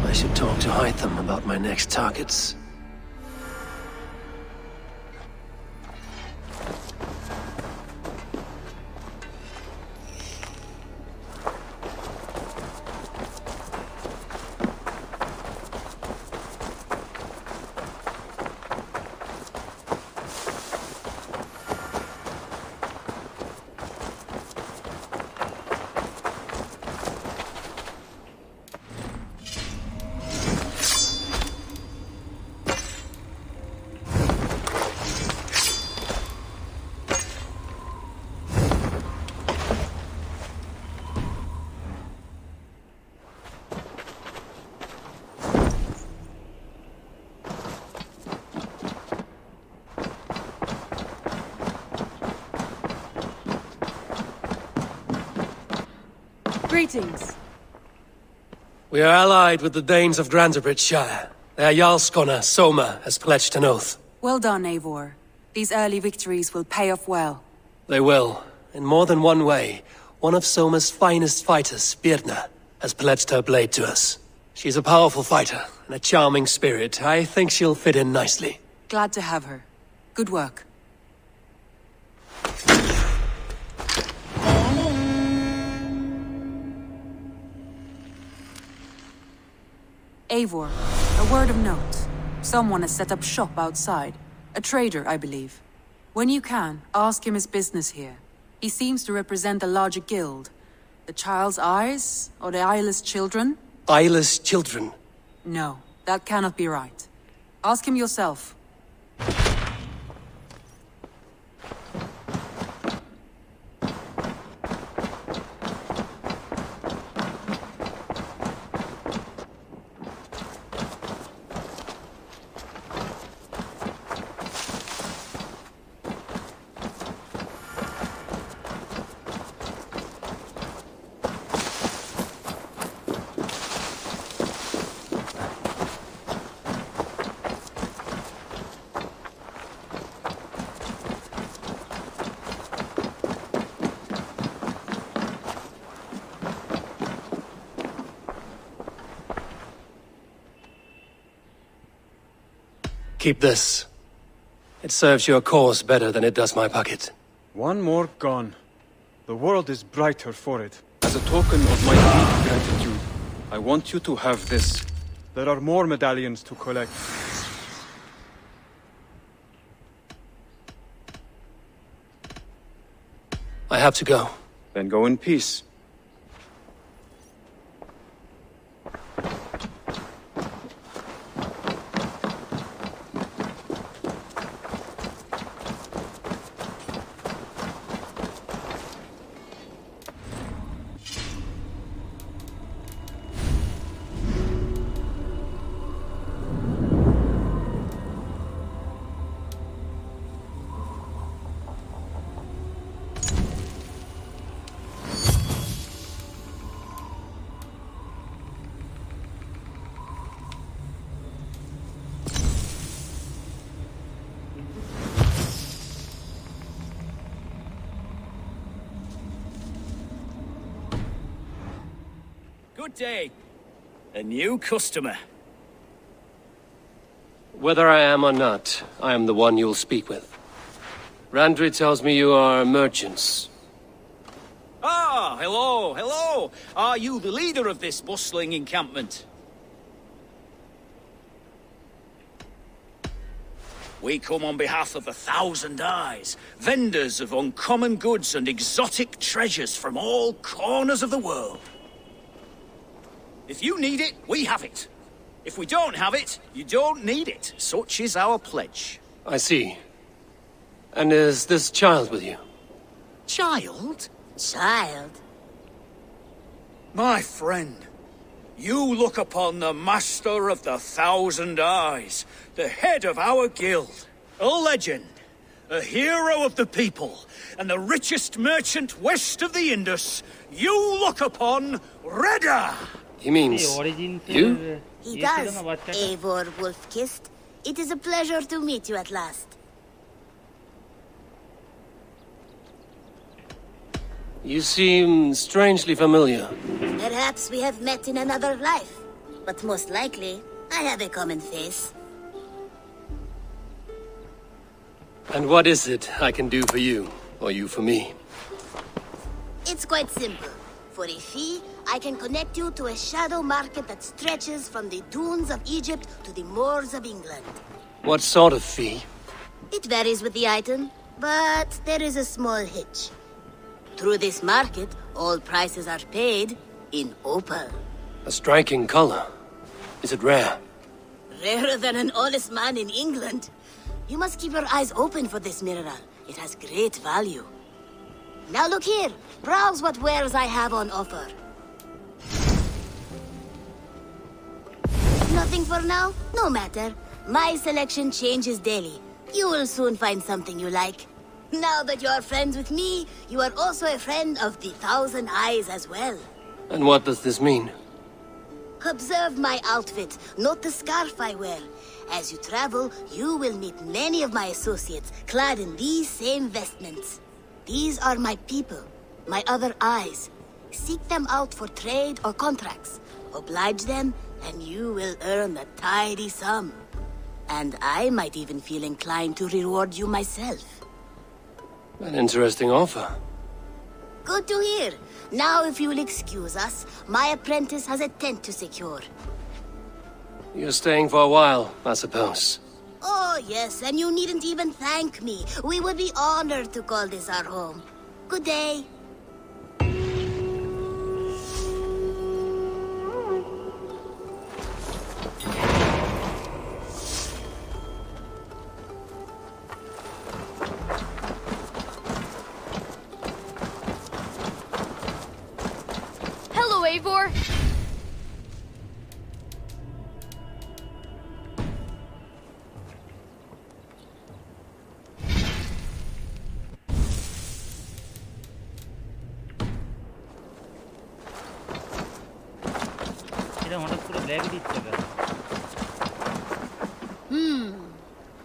I should talk to Hytham about my next targets. Greetings. We are allied with the Danes of Grantebridge. Their Jarlskona, Soma, has pledged an oath. Well done, Eivor. These early victories will pay off well. They will, in more than one way. One of Soma's finest fighters, Birna, has pledged her blade to us. She's a powerful fighter, and a charming spirit. I think she'll fit in nicely. Glad to have her. Good work. Eivor, a word of note. Someone has set up shop outside. A trader, I believe. When you can, ask him his business here. He seems to represent a larger guild. The Child's Eyes? Or the Eyeless Children? Eyeless children? No, that cannot be right. Ask him yourself. Keep this. It serves your cause better than it does my pocket. One more gone. The world is brighter for it. As a token of my deep gratitude, I want you to have this. There are more medallions to collect. I have to go. Then go in peace. Good day. A new customer. Whether I am or not, I am the one you'll speak with. Randri tells me you are merchants. Ah, hello, hello. Are you the leader of this bustling encampment? We come on behalf of the Thousand Eyes, vendors of uncommon goods and exotic treasures from all corners of the world. If you need it, we have it. If we don't have it, you don't need it. Such is our pledge. I see. And is this child with you? Child? Child? My friend, you look upon the Master of the Thousand Eyes, the head of our guild, a legend, a hero of the people, and the richest merchant west of the Indus. You look upon Redda! He means you? He does, Eivor Wolf-Kissed. It is a pleasure to meet you at last. You seem strangely familiar. Perhaps we have met in another life, but most likely, I have a common face. And what is it I can do for you, or you for me? It's quite simple. For a fee, I can connect you to a shadow market that stretches from the dunes of Egypt to the moors of England. What sort of fee? It varies with the item, but there is a small hitch. Through this market, all prices are paid in opal. A striking color. Is it rare? Rarer than an honest man in England. You must keep your eyes open for this mineral. It has great value. Now look here. Browse what wares I have on offer. Nothing for now? No matter. My selection changes daily. You will soon find something you like. Now that you are friends with me, you are also a friend of the Thousand Eyes as well. And what does this mean? Observe my outfit, note the scarf I wear. As you travel, you will meet many of my associates, clad in these same vestments. These are my people, my other eyes. Seek them out for trade or contracts. Oblige them, and you will earn a tidy sum. And I might even feel inclined to reward you myself. An interesting offer. Good to hear. Now, if you will excuse us, my apprentice has a tent to secure. You're staying for a while, I suppose. Oh, yes, and you needn't even thank me. We would be honored to call this our home. Good day. Hello, Eivor.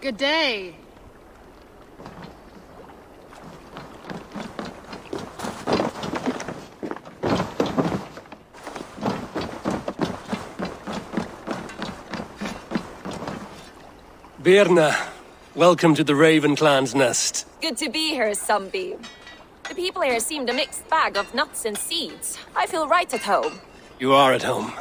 Good day. Birna, welcome to the Raven Clan's nest. Good to be here, Sunbeam. The people here seemed a mixed bag of nuts and seeds. I feel right at home. You are at home.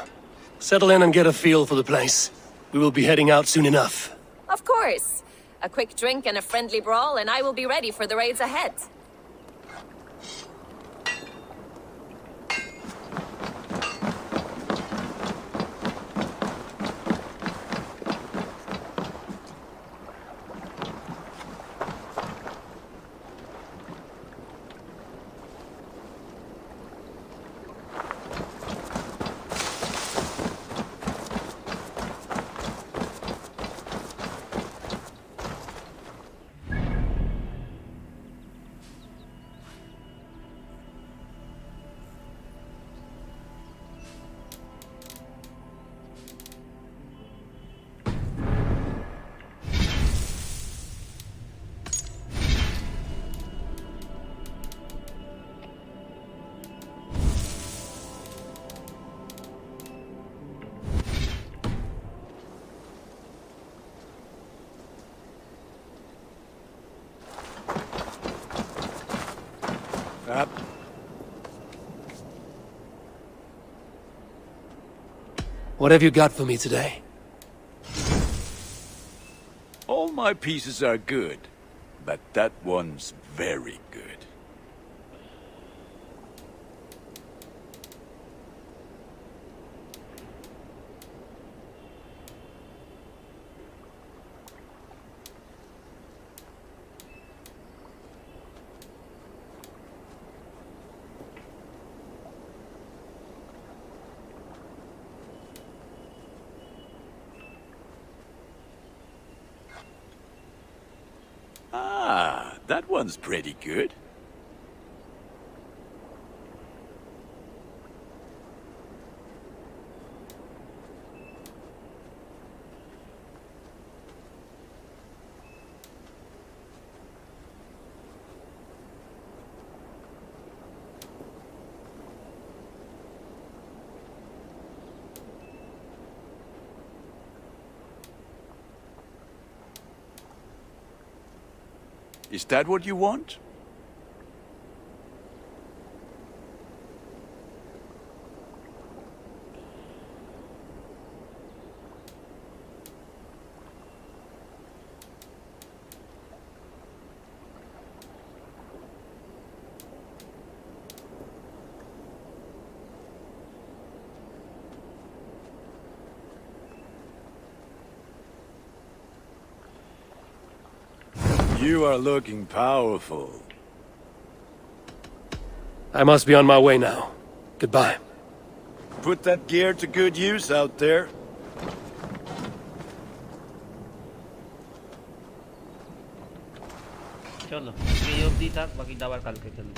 Settle in and get a feel for the place. We will be heading out soon enough. Of course. A quick drink and a friendly brawl, and I will be ready for the raids ahead. What have you got for me today? Oh my pieces are good, but that one's very good. Ah, that one's pretty good. Is that what you want? You are looking powerful. I must be on my way now. Goodbye. Put that gear to good use out there. চলো এই অবধি থাক, বাকিটা আবার কালকে খেলবো।